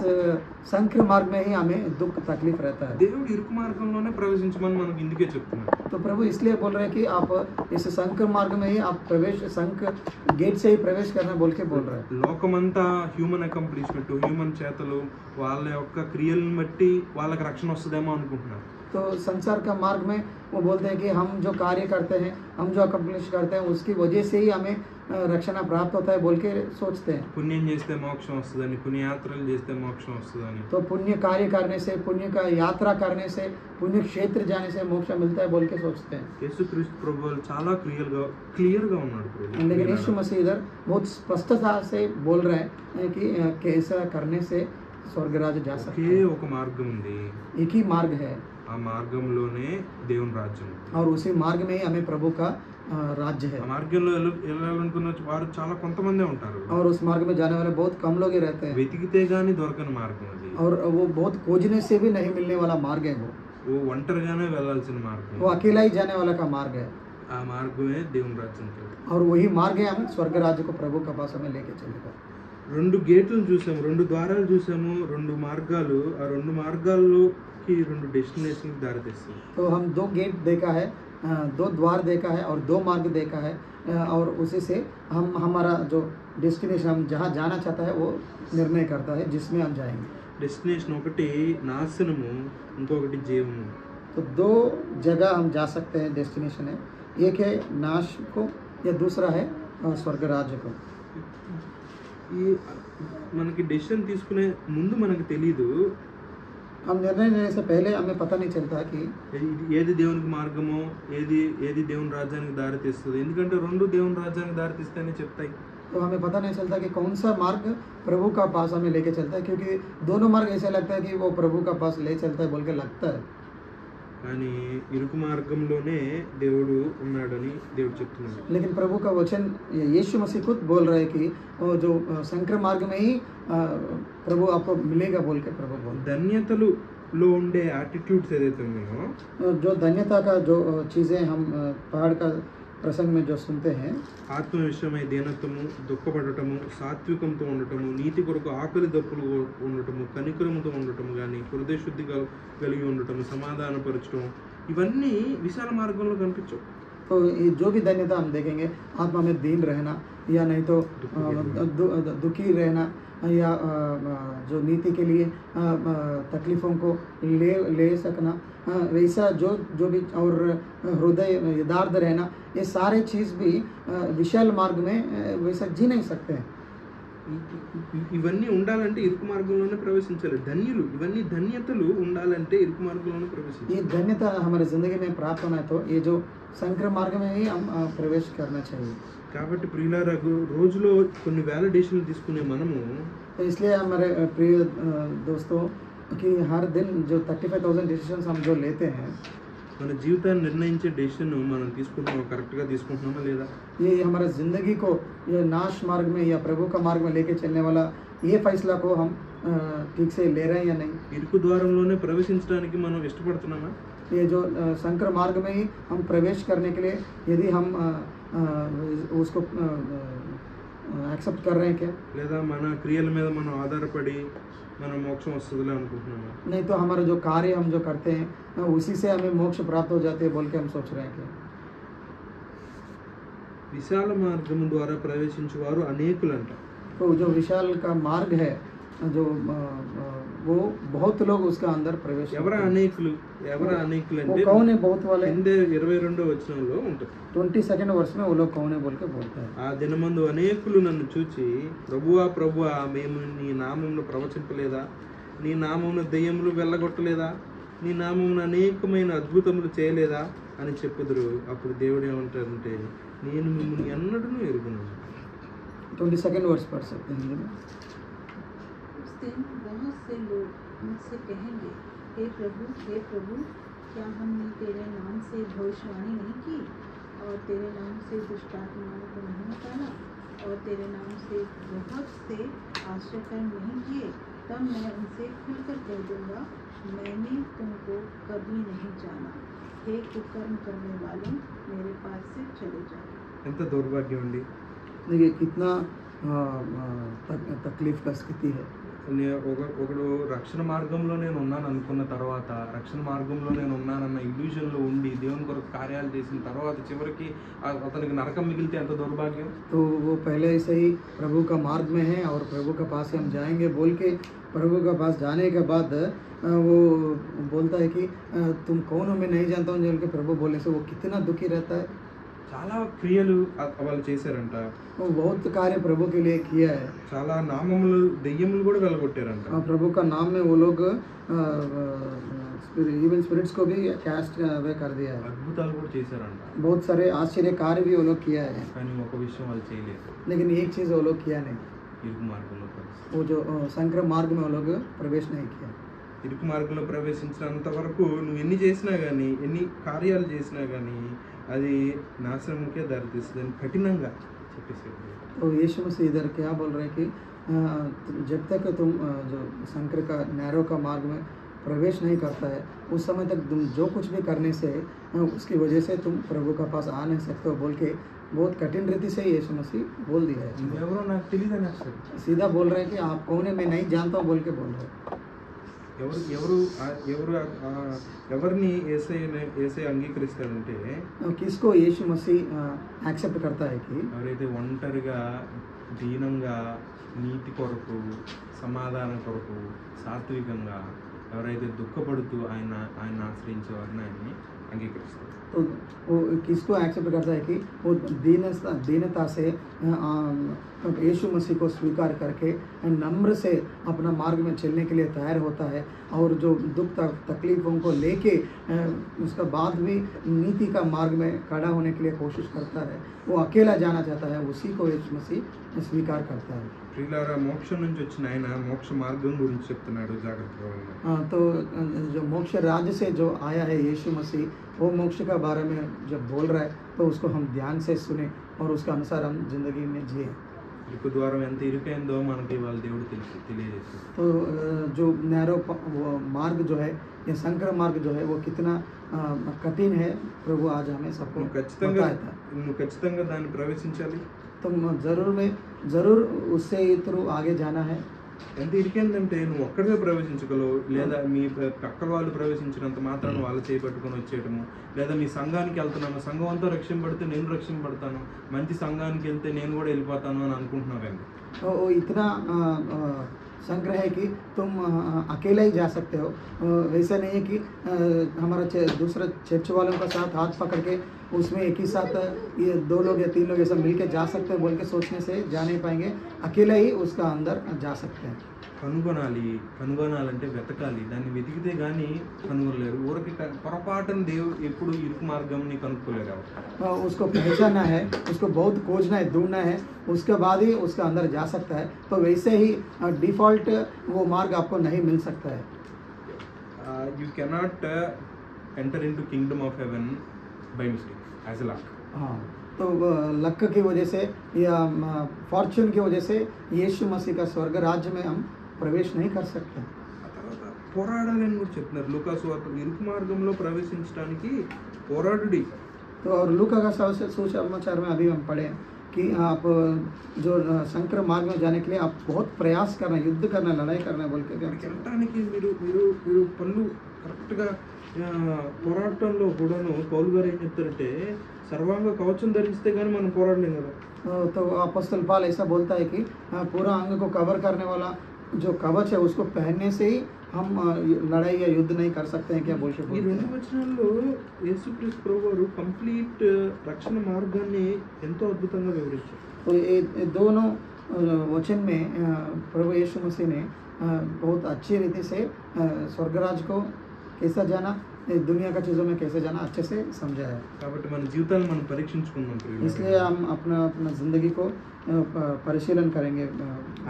संकर मार्ग में ही हमें दुख तकलीफ रहता है। దేవుడు ఇరుకు మార్గంలోనే ప్రవేశించమని మనకు ఇందుకే చెప్తున్నాడు. तो प्रभु इसलिए बोल रहे हैं कि आप इस संकर मार्ग में ही आप प्रवेश संकर गेट से ही प्रवेश करना बोल के बोल रहे हैं। లోకమంతా హ్యూమన్ అకంప్లిష్మెంట్, హ్యూమన్ చేతలు, వాళ్ళ యొక్క క్రియలను బట్టి వాళ్ళకి రక్షణ వస్తుందేమో అనుకుంటున్నారు. तो संसार का मार्ग में वो बोलते हैं कि हम जो कार्य करते हैं, हम जो अकम्प्लिश करते हैं उसकी वजह से ही हमें रक्षण प्राप्त होता है बोल के सोचते हैं। పుణ్యం చేస్తే మోక్షం వస్తుందని, పుణ్యయాత్రలు చేస్తే మోక్షం వస్తుందని, तो पुण्य कार्य करने से, पुण्य का यात्रा करने से, पुण्य क्षेत्र जाने से मोक्ष मिलता है बोल के सोचते हैं। యేసుక్రీస్తు ప్రభువు చాలా క్లియర్గా ఉన్నాడు ప్రభు. लेकिन यीशु मसीह इधर बहुत स्पष्टता से बोल रहे हैं कि कैसा करने से स्वर्गराज जा सकते ఒకే हैं। ఒక మార్గం ఉంది, एक ही मार्ग है ఆ మార్గంలోనే దేవుని రాజ్యం ఉంది. और उसी मार्ग में ही हमें प्रभु का राज्य है। ఆ మార్గంలో వెళ్ళాలనుకున్న వారు చాలా కొంతమందే ఉంటారు. और उस मार्ग में जाने वाले बहुत कम लोग ही रहते हैं వెతికితే గానీ దొరకని మార్గం అది. और वो बहुत खोजने से भी नहीं मिलने वाला मार्ग है। ఓ ఒంటరిగానే వెళ్ళాల్సిన మార్గం. वो अकेला ही जाने वाला का मार्ग है ఆ మార్గమే దేవుని రాజ్యం. और वही मार्ग है हम स्वर्ग राज्य को प्रभु के पास हमें लेके चलेगा। 2 గేట్లను చూసాము, 2 ద్వారాలు చూసాము, 2 మార్గాలు. ఆ 2 మార్గాల్లోకి 2 డెస్టినేషన్కి దారితీస్తాయి. तो हम 2 गेट देखा है, 2 द्वार देखा है और 2 मार्ग देखा है और उसी से हम हमारा जो डेस्टिनेशन हम जहाँ जाना चाहता है वो निर्णय करता है जिसमें हम जाएंगे। డెస్టినేషన్ ఒకటి నాశనము, ఇంకొకటి జీవము. तो 2 जगह हम जा सकते हैं डेस्टिनेशन है, एक है नाश को या दूसरा है स्वर्ग राज्य को। ఈ మనకి డెసిషన్ తీసుకునే ముందు మనకు తెలీదు हम निर्णय लेने से पहले हमें पता नहीं चलता कि ఏది దేవునికి మార్గమో, ఏది దేవుని రాజ్యానికి దారి తీస్తుంది. ఎందుకంటే 2 దేవుని రాజ్యానికి దారి తీస్తాయని చెప్తాయి. तो हमें पता नहीं चलता कि कौन सा मार्ग प्रभु का पास हमें लेके चलता है, क्योंकि दोनों मार्ग ऐसे लगता है कि वो प्रभु का पास ले चलता है बोल के लगता है। కానీ ఇరుకు మార్గంలోనే దేవుడు ఉన్నాడని దేవుడు చెప్తున్నాడు. लेकिन प्रभु का वचन यीशु मसीह खुद बोल रहे हैं कि वो जो संकर मार्ग में ही प्रभु आपको मिलेगा बोल के प्रभु बोल। ధన్యతలులో ఉండే యాటిట్యూడ్స్ ఏదైతే ఉన్నాయో, जो धन्यता का जो चीज़ें हम पहाड़ का प्रसंग में जो सुनते हैं, ఆత్మ విషయమై దీనత్వము, దుఃఖపడటము, సాత్వికంతో ఉండటము, నీతి కొరకు ఆకలి దప్పులు ఉండటము, కనికరముతో ఉండటము, కానీ హృదయశుద్ధి కలిగి ఉండటము, సమాధానపరచడం, ఇవన్నీ విశాల మార్గంలో కనిపించవు. तो ये जो भी धन्यता हम देखेंगे, आत्मा में दीन रहना या नहीं तो दुखी रहना या जो नीति के लिए तकलीफ़ों को ले सकना, वैसा जो भी और हृदय यथार्थ रहना, ये सारे चीज़ भी विशाल मार्ग में वैसा जी नहीं सकते हैं। ఇవన్నీ ఉండాలంటే ఇరుకు మార్గంలోనే ప్రవేశించాలి. ధన్యులు, ఇవన్నీ ధన్యతలు ఉండాలంటే ఇరుకు మార్గంలోనే ప్రవేశించాలి. ये धन्यता हमारे ज़िंदगी में प्राप्त होना है तो ये जो संकर मार्ग में ही हम प्रवेश करना चाहिए. కాబట్టి ప్రియులారా, రోజులో కొన్ని వ్యాలిడేషన్లు తీసుకునే మనము, तो इसलिए हमारे प्रिय दोस्तों कि हर दिन जो 35,000 डिसीजंस हम जो लेते हैं, మన జీవితాన్ని నిర్ణయించే డెసిషన్ మనం తీసుకుంటున్నాం, కరెక్ట్గా తీసుకుంటున్నామా లేదా? ये हमारे ज़िंदगी को ये नाश मार्ग में या प्रभु का मार्ग में लेके चलने वाला ये फैसला को हम ठीक से ले रहे हैं या नहीं. ఇరుకు ద్వారంలోనే ప్రవేశించడానికి మనం ఇష్టపడుతున్నామా? ये जो संकर मार्ग में ही हम प्रवेश करने के लिए यदि हम उसको एक्सेप्ट कर रहे हैं क्या, లేదా మన క్రియల మీద మనం ఆధారపడి మనం మోక్షం వస్తుందిలే అనుకుంటున్నామా? नहीं तो हमारा जो कार्य हम जो करते हैं उसी से हमें मोक्ष प्राप्त हो जाते हैं बोल के हम सोच रहे हैं क्या. విశాల మార్గం ద్వారా ప్రవేశించేవారు అనేకులంట. तो जो विशाल का मार्ग है जो वो बहुत लोग उसका अंदर प्रवेश. ఎవరు అనేకులు वो అంటే कौन है बहुत वाले, 22వ వచనంలో ఉంటుంది. 22nd वर्ष में वो लोग कौन है बोल के बोलते हैं. ఆ దినమందు అనేకులు నన్ను చూచి, ప్రభువా ప్రభువా, మేము నీ నామమును ప్రవచింపలేదా, నీ నామమును దెయ్యములు వెళ్ళగొట్టలేదా, నీ నామమును అనేకమైన అద్భుతములు చేయలేదా అని చెప్పుదురు. అప్పుడు దేవుడు ఏమంటారంటే, నేను మిమ్మల్ని ఎన్నడూ ఎరుగును. 22nd वर्ष पढ़ सकते हैं हिंदी में. उस दिन बहुत से लोग मुझसे कहेंगे, हे प्रभु क्या हमने तेरे नाम से भविष्यवाणी नहीं की, और तेरे नाम से दुष्टात्माओं को नहीं निकाला, और तेरे नाम से बहुत से आश्चर्यकर्म नहीं किए? तब मैं उनसे खुलकर कह दूंगा, मैंने तुमको कभी नहीं जाना. हे कुकर्म करने वालों, मेरे पास से चले जाओ. ఎంత దౌర్భాగ్యం అండి. देखिए कितना तकलीफ का स्थिति है. ఒకడు రక్షణ మార్గంలో నేను ఉన్నాను అనుకున్న తర్వాత, రక్షణ మార్గంలో నేను ఉన్నానన్న ఇల్యూజన్లో ఉండి దేవుని కొరకు కార్యాలు చేసిన తర్వాత చివరికి అతనికి నరకం మిగిలితే ఎంత దౌర్భాగ్యం. तो वो पहले से ही प्रभु का मार्ग में है और प्रभु के पास से हम जाएंगे बोल के प्रभु के पास जाने के बाद वो बोलता है कि तुम कौन हो मैं नहीं जानता हूँ बोल के प्रभु बोलने से वो कितना दुखी रहता है. చాలా క్రియలు వాళ్ళు చేశారంట. वो बहुत कार्य प्रभु के लिए किया है. చాలా నామములు, దెయ్యములు కూడా వెళ్ళగొట్టారంట. प्रभु का नाम में वो लोग इवन स्पिरिट्स को भी कैस्ट अवे कर दिया है. అద్భుతాలు కూడా చేశారంట. बहुत सारे आश्चर्य कार्य भी वो लोग किया है. కానీ ఒక విషయం వాళ్ళు చేయలేదు, लेकिन एक चीज़ वो लोग किया नहीं, ఇరుకు మార్గంలో ప్రవేశించారు. वो जो संकर मार्ग में वो लोग प्रवेश नहीं किया. ఇరుకు మార్గంలో ప్రవేశించినంత వరకు నువ్వు ఎన్ని చేసినా కానీ, ఎన్ని కార్యాలు చేసినా కానీ అది నాశనంకే దారితీస్తుంది అని కఠినంగా చెప్పేసాడు. तो यीशु मसीह इधर क्या बोल रहे हैं कि जब तक तुम जो संकर का नैरो का मार्ग में प्रवेश नहीं करता है उस समय तक तुम जो कुछ भी करने से उसकी वजह से तुम प्रभु का पास आ नहीं सकते हो बोल के बहुत कठिन रीति से यीशु मसीह बोल दिया है. ఎవరో నాకు తెలియదు అని అసలు सीधा बोल रहे हैं कि आप कौन है मैं नहीं जानता हूँ बोल के बोल रहे हैं. ఎవరిని ఏసై అంగీకరిస్తాడంటే, किसको यीशु मसीह एक्सेप्ट करता है कि ఎవరైతే ఒంటరిగా, దీనంగా, నీతి కొరకు, సమాధానం కొరకు, సాత్వికంగా ఎవరైతే దుఃఖపడుతూ ఆయన ఆశ్రయించే వారిని ఆయన్ని అంగీకరిస్తాడు. तो वो किसको एक्सेप्ट करता है कि वो दीनता से यीशु मसीह को स्वीकार करके नम्र से अपना मार्ग में चलने के लिए तैयार होता है और जो दुख तकलीफ़ों को लेके उसका बाद भी नीति का मार्ग में खड़ा होने के लिए कोशिश करता है, वो अकेला जाना चाहता है, उसी को यीशु मसीह स्वीकार करता है। ప్రియులారా, మోక్షం నుంచి వచ్చిన ఆయన మోక్ష మార్గం గురించి చెప్తున్నాడు, జాగ్రత్తగా ఉండండి. तो जो मोक्ष राज्य से जो आया है यीशु मसीह, वो मोक्ष का बारे में जब बोल रहा है तो उसको हम ध्यान से सुने और उसके अनुसार हम जिंदगी में जिए। ఇరుకు ద్వారం ఎంత ఇరుకైందో మనకి వాళ్ళ దేవుడు తెలియజేస్తాడు. तो जो नैरो मार्ग जो है, ये संकर मार्ग जो है, वो कितना कठिन है, प्रभु आज हमें सबको बताया था। నువ్వు ఖచ్చితంగా దాన్ని ప్రవేశించాలి. तुम जरूर उससे थ्रू आगे जाना है। ఎంత ఇరికేందంటే నువ్వు ఒక్కడే ప్రవేశించగలవు, లేదా మీ పక్క వాళ్ళు ప్రవేశించినంత మాత్రాన వాళ్ళు చేపట్టుకొని వచ్చేయటము, లేదా మీ సంఘానికి వెళ్తున్నాను, సంఘం అంతా రక్షింపడితే నేను రక్షింపడతాను, మంచి సంఘానికి వెళ్తే నేను కూడా వెళ్ళిపోతాను అని అనుకుంటున్నావండి. वो इतना संग्रह है कि तुम अकेला ही जा सकते हो। वैसा नहीं है कि हमारा दूसरा चर्च वालों का साथ हाथ पकड़ के उसमें एक ही साथ ये 2 लोग या 3 लोग ऐसा मिल के जा सकते हैं बोल के सोचने से जा नहीं पाएंगे, अकेला ही उसका अंदर जा सकते हैं। కనుగొనాలంటే వెతకాలి, దాన్ని వెతికితే కానీ కనుగొనలేరు. ఊరికి పొరపాటున దేవుడు ఎప్పుడు ఇరుకు మార్గంని కనుక్కోలేరు. उसको पहचानना है, उसको बहुत खोजना है, ढूंढना है, उसके बाद ही उसका अंदर जा सकता है। तो वैसे ही डिफ़ॉल्ट वो मार्ग आपको नहीं मिल सकता है। You cannot enter into kingdom of heaven by mistake as a luck. हाँ, तो लक की वजह से या फॉर्च्यून की वजह से यीशु मसीह का स्वर्ग राज्य में हम प्रवेश नहीं कर सकते। ఆ తర్వాత పోరాడాలని కూడా చెప్తున్నారు. లూకా సువార్త ఇరుకు మార్గంలో ప్రవేశించడానికి పోరాడుడి. तो और लूका का सुसमाचार में अभी हम पढ़े कि आप जो संकर मार्ग में जाने के लिए आप बहुत प्रयास करना, युद्ध करना, लड़ाई करना बोल के అక్కడికి వెళ్ళటానికి మీరు పనులు కరెక్ట్గా పోరాటంలో కూడాను పౌలు గారు ఏం చెప్తారంటే సర్వాంగ కవచం ధరిస్తే కానీ మనం పోరాడలేం కదా. तो अपोस्तल पौल ऐसा बोलता है कि पूरा अंग को कवर करने वाला जो कवच है उसको पहनने से ही हम लड़ाई या युद्ध नहीं कर सकते हैं क्या बोल के ఈ 2 వచనాల్లో యేసుక్రీస్తు ప్రభువారు కంప్లీట్ రక్షణ మార్గాన్ని ఎంతో అద్భుతంగా వివరించారు. तो ये दोनों वचन में प्रभु यीशु मसीह ने बहुत अच्छी रीति से स्वर्गराज को कैसा जाना, दुनिया का चीज़ों में कैसे जाना अच्छे से समझाया। కాబట్టి మన జీవితాలను మనం పరీక్షించుకుందాం. इसलिए हम अपना ज़िंदगी को परिशीलन करेंगे।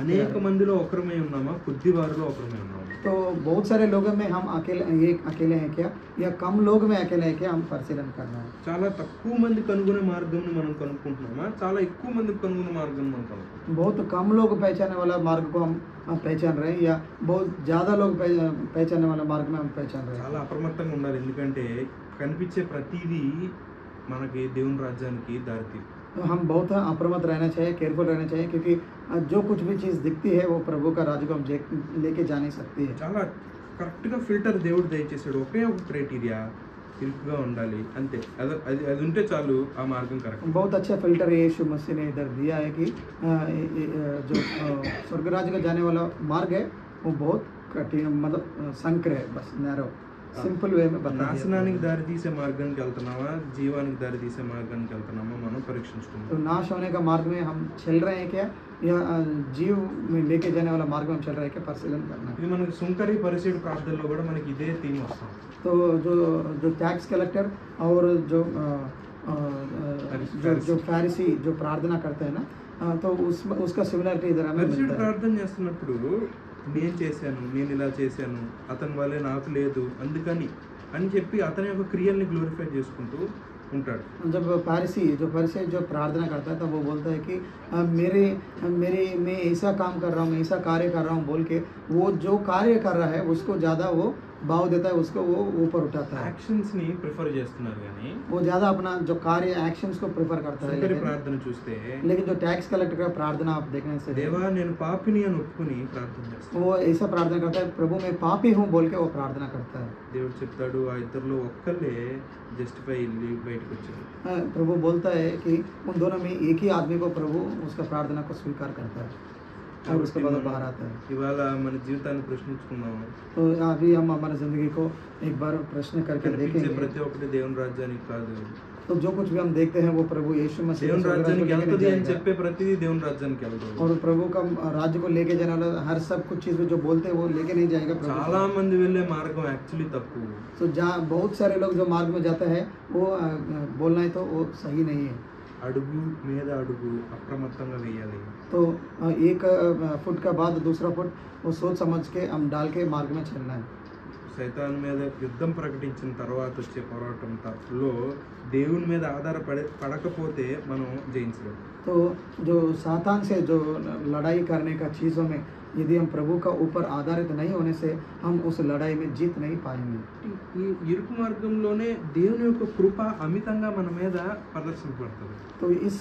అనేక మందిలో ఒకరమే ఉన్నామా, కొద్ది వారిలో ఒకరమే ఉన్నామా? तो बहुत सारे लोगों में हम अकेले हैं क्या, या कम लोग में अकेले हैं क्या, हम परिशीलन करना है। చాలా తక్కువ మంది కనుగొనే మార్గం మనం కనుక్కుంటున్నామా, చాలా ఎక్కువ మంది కనుగొనే మార్గం మనం కనుక్కుంటున్నామా? बहुत कम लोग पहचानने वाला मार्ग को हम पहचान रहे हैं, या बहुत ज़्यादा लोग पहचानने वाला मार्ग में हम पहचान रहे हैं। చాలా అప్రమత్తంగా ఉండాలి, ఎందుకంటే కనిపించే ప్రతిదీ మనకి దేవుని రాజ్యానికి దారితీస్తుంది. तो हम बहुत अप्रमत्त रहना चाहिए, केयरफुल रहना चाहिए, क्योंकि जो कुछ भी चीज़ दिखती है वो प्रभु का राज्य को हम लेके जा नहीं सकती है। చాలా కరెక్ట్గా ఫిల్టర్ దేవుడు దయచేసాడు. ఒకే ఒక క్రైటీరియా, ఇరుకుగా ఉండాలి అంతే. అది ఉంటే చాలు, ఆ మార్గం కరెక్ట్. बहुत अच्छा फिल्टर यीशु मसीह ने इधर दिया है कि जो स्वर्ग राज्य का जाने वाला मार्ग है वो बहुत कठिन, मतलब संकर है, बस नैरो సింపుల్ వే में बता दिया। నాశనానికి దారి తీసే మార్గానికి వెళ్తున్నామా, జీవానికి దారి తీసే మార్గానికి వెళ్తున్నామా మనం పరీక్షించుకుంటాం. तो नाश होने का मार्ग में हम चल रहे हैं क्या, या जीव में लेके जाने वाला मार्ग में हम चल रहे हैं क्या, परिशीलन करना है। ఇది మనకి సుంకరి పరిసెడు ప్రార్థనలో కూడా మనకి ఇదే థీమ్ వస్తుంది. तो जो टैक्स कलेक्टर और जो फैरिसी जो प्रार्थना करते हैं ना, तो उसका सिमिलरिटी इधर हमें పరిసెడు मिलता है। ప్రార్థన చేస్తున్నప్పుడు నేను చేశాను, నేను ఇలా చేశాను, అతని వల్లే నాకు లేదు అందుకని అని చెప్పి అతని యొక్క క్రియల్ని గ్లోరిఫై చేసుకుంటూ ఉంటాడు. जब फारिसी जो प्रार्थना करता है तो वो बोलता है कि मैं ऐसा काम कर रहा हूँ, मैं ऐसा कार्य कर रहा हूँ बोल के वो जो कार्य कर रहा है उसको ज़्यादा वो भाव देता है, उसको वो ऊपर उठाता है। యాక్షన్స్ ని ప్రిఫర్ చేస్తున్నారు కానీ वो ज़्यादा अपना जो कार्य एक्शंस को प्रेफर करता है। సుంకరి ప్రార్థన చూస్తే लेकिन जो टैक्स कलेक्टर का प्रार्थना आप देखने से దేవా నేను పాపిని అని ఒప్పుకొని ప్రార్థన చేస్తాను. वो ऐसा प्रार्थना करता है, प्रभु मैं पापी हूँ बोल के वो प्रार्थना करता है। దేవుడు చెప్తాడు ఆ ఇద్దరిలో ఒక్కళ్ళే జస్టిఫై వెళ్ళి బయటకు వచ్చారు. प्रभु बोलता है कि उन दोनों में एक ही आदमी को प्रभु उसका प्रार्थना को स्वीकार करता है। और उसके बाद वो बाहर आता है। ఇవాళ మన జీవితాన్ని ప్రశ్నించుకుందాము. तो अभी हम हमारी ज़िंदगी को एक बार प्रश्न करके కనిపించే देखेंगे। ప్రతి ఒక్కటి దేవుని రాజ్యానికి కాదు. तो जो कुछ भी हम देखते हैं वो प्रभु यीशु मसीह దేవుని के स्वर्ग राज्य రాజ్యానికి को लेके వెళ్తుంది नहीं అని जाएगा। చెప్పే ప్రతిదీ దేవుని రాజ్యానికి వెళ్తాం. और प्रभु का राज्य को लेके जाने वाला हर सब कुछ चीज़ जो बोलते हैं वो लेके नहीं जाएगा प्रभु। చాలా మంది వెళ్ళే మార్గం యాక్చువల్లీ తప్పు. तो जहाँ बहुत सारे लोग जो मार्ग में जाते हैं वो बोलना है तो वो सही नहीं है। అడుగు మీద అడుగు అప్రమత్తంగా వేయాలి. तो एक फुट का बाद दूसरा फुट वो सोच समझ के हम डाल के मार्ग में चलना है। సైతాన్ మీద యుద్ధం ప్రకటించిన తర్వాత వచ్చే పోరాటంలో దేవుని మీద పడకపోతే మనం జయించలేం. तो जो सातान से जो लड़ाई करने का चीज़ों में यदि हम प्रभु का ऊपर आधारित नहीं होने से हम उस लड़ाई में जीत नहीं पाएंगे। ఈ ఇరుకు మార్గంలోనే దేవుని యొక్క కృప అమితంగా మన మీద ప్రదర్శించబడుతుంది. तो इस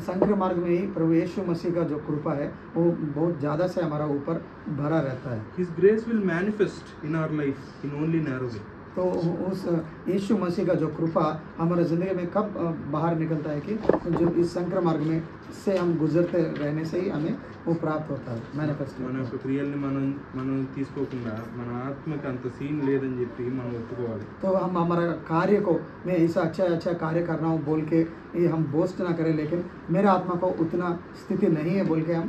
संकर मार्ग में ही प्रभु यीशु मसीह का जो कृपा है वो बहुत ज़्यादा से हमारा ऊपर भरा रहता है। His grace will manifest in our life in only narrow way. तो उस यीशु मसीह का जो कृपा हमारे ज़िंदगी में कब बाहर निकलता है कि जो इस संकर मार्ग में से हम गुजरते रहने से ही हमें वो प्राप्त होता है मैनिफेस्ट। మన యొక్క క్రియల్ని మనం తీసుకోకుండా మన ఆత్మకి అంత సీన్ లేదని చెప్పి మనం ఒప్పుకోవాలి. तो हम हमारा कार्य को मैं ऐसा अच्छा कार्य कर रहा हूँ बोल के ये हम बोस्ट ना करें, लेकिन मेरे आत्मा को उतना स्थिति नहीं है बोल के हम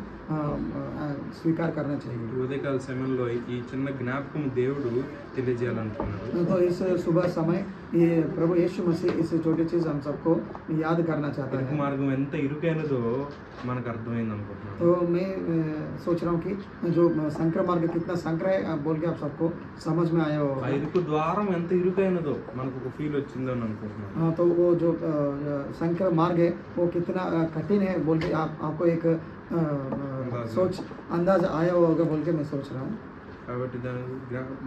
स्वीकार करना ఈ चाहिए। ఉదయకాల సమయంలో ఈ చిన్న జ్ఞాపకం దేవుడు తెలియజేయాలనుకున్నాడు. तो इस सुबह समय ये प्रभु यीशु मसीह इस छोटी चीज़ हम सबको याद करना चाहता ఇరుకు है। మార్గం ఎంత ఇరుకైనదో మనకు అర్థమైంది అనుకుంటున్నాను. तो मैं सोच रहा हूँ कि जो संकर मार्ग कितना संकर है बोल के आप सबको समझ में आया ఆ होगा। ఇరుకు ద్వారం ఎంత ఇరుకైనదో మనకు ఒక ఫీల్ వచ్చిందో అని అనుకుంటున్నాను. हाँ, तो वो जो संकर मार्ग है वो कितना कठिन है बोल के आपको एक सोच अंदाज आया होगा बोल के मैं सोच रहा हूँ। కాబట్టి దాన్ని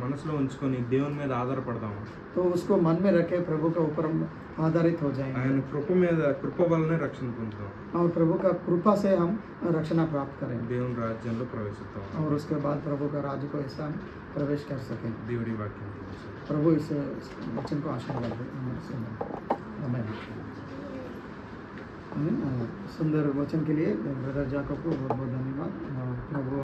మనసులో ఉంచుకొని దేవుని మీద ఆధారపడదాము. तो उसको मन में रखे प्रभु के ऊपर हम आधारित हो ఆయన जाएंगे కృప వల్లనే రక్షణ పొందుతాం. और प्रभु का कृपा से हम रक्षणा प्राप्त करेंगे దేవుని రాజ్యంలో ప్రవేశిస్తాం. और उसके बाद प्रभु का राज्य को ऐसा हम प्रवेश कर सकें। దేవుడి వాక్యం తెలుసు. प्रभु इस वचन को आशीर्वाद दे। आमीन। सुंदर वचन के लिए ब्रदर जाकब को बहुत बहुत धन्यवाद। प्रभु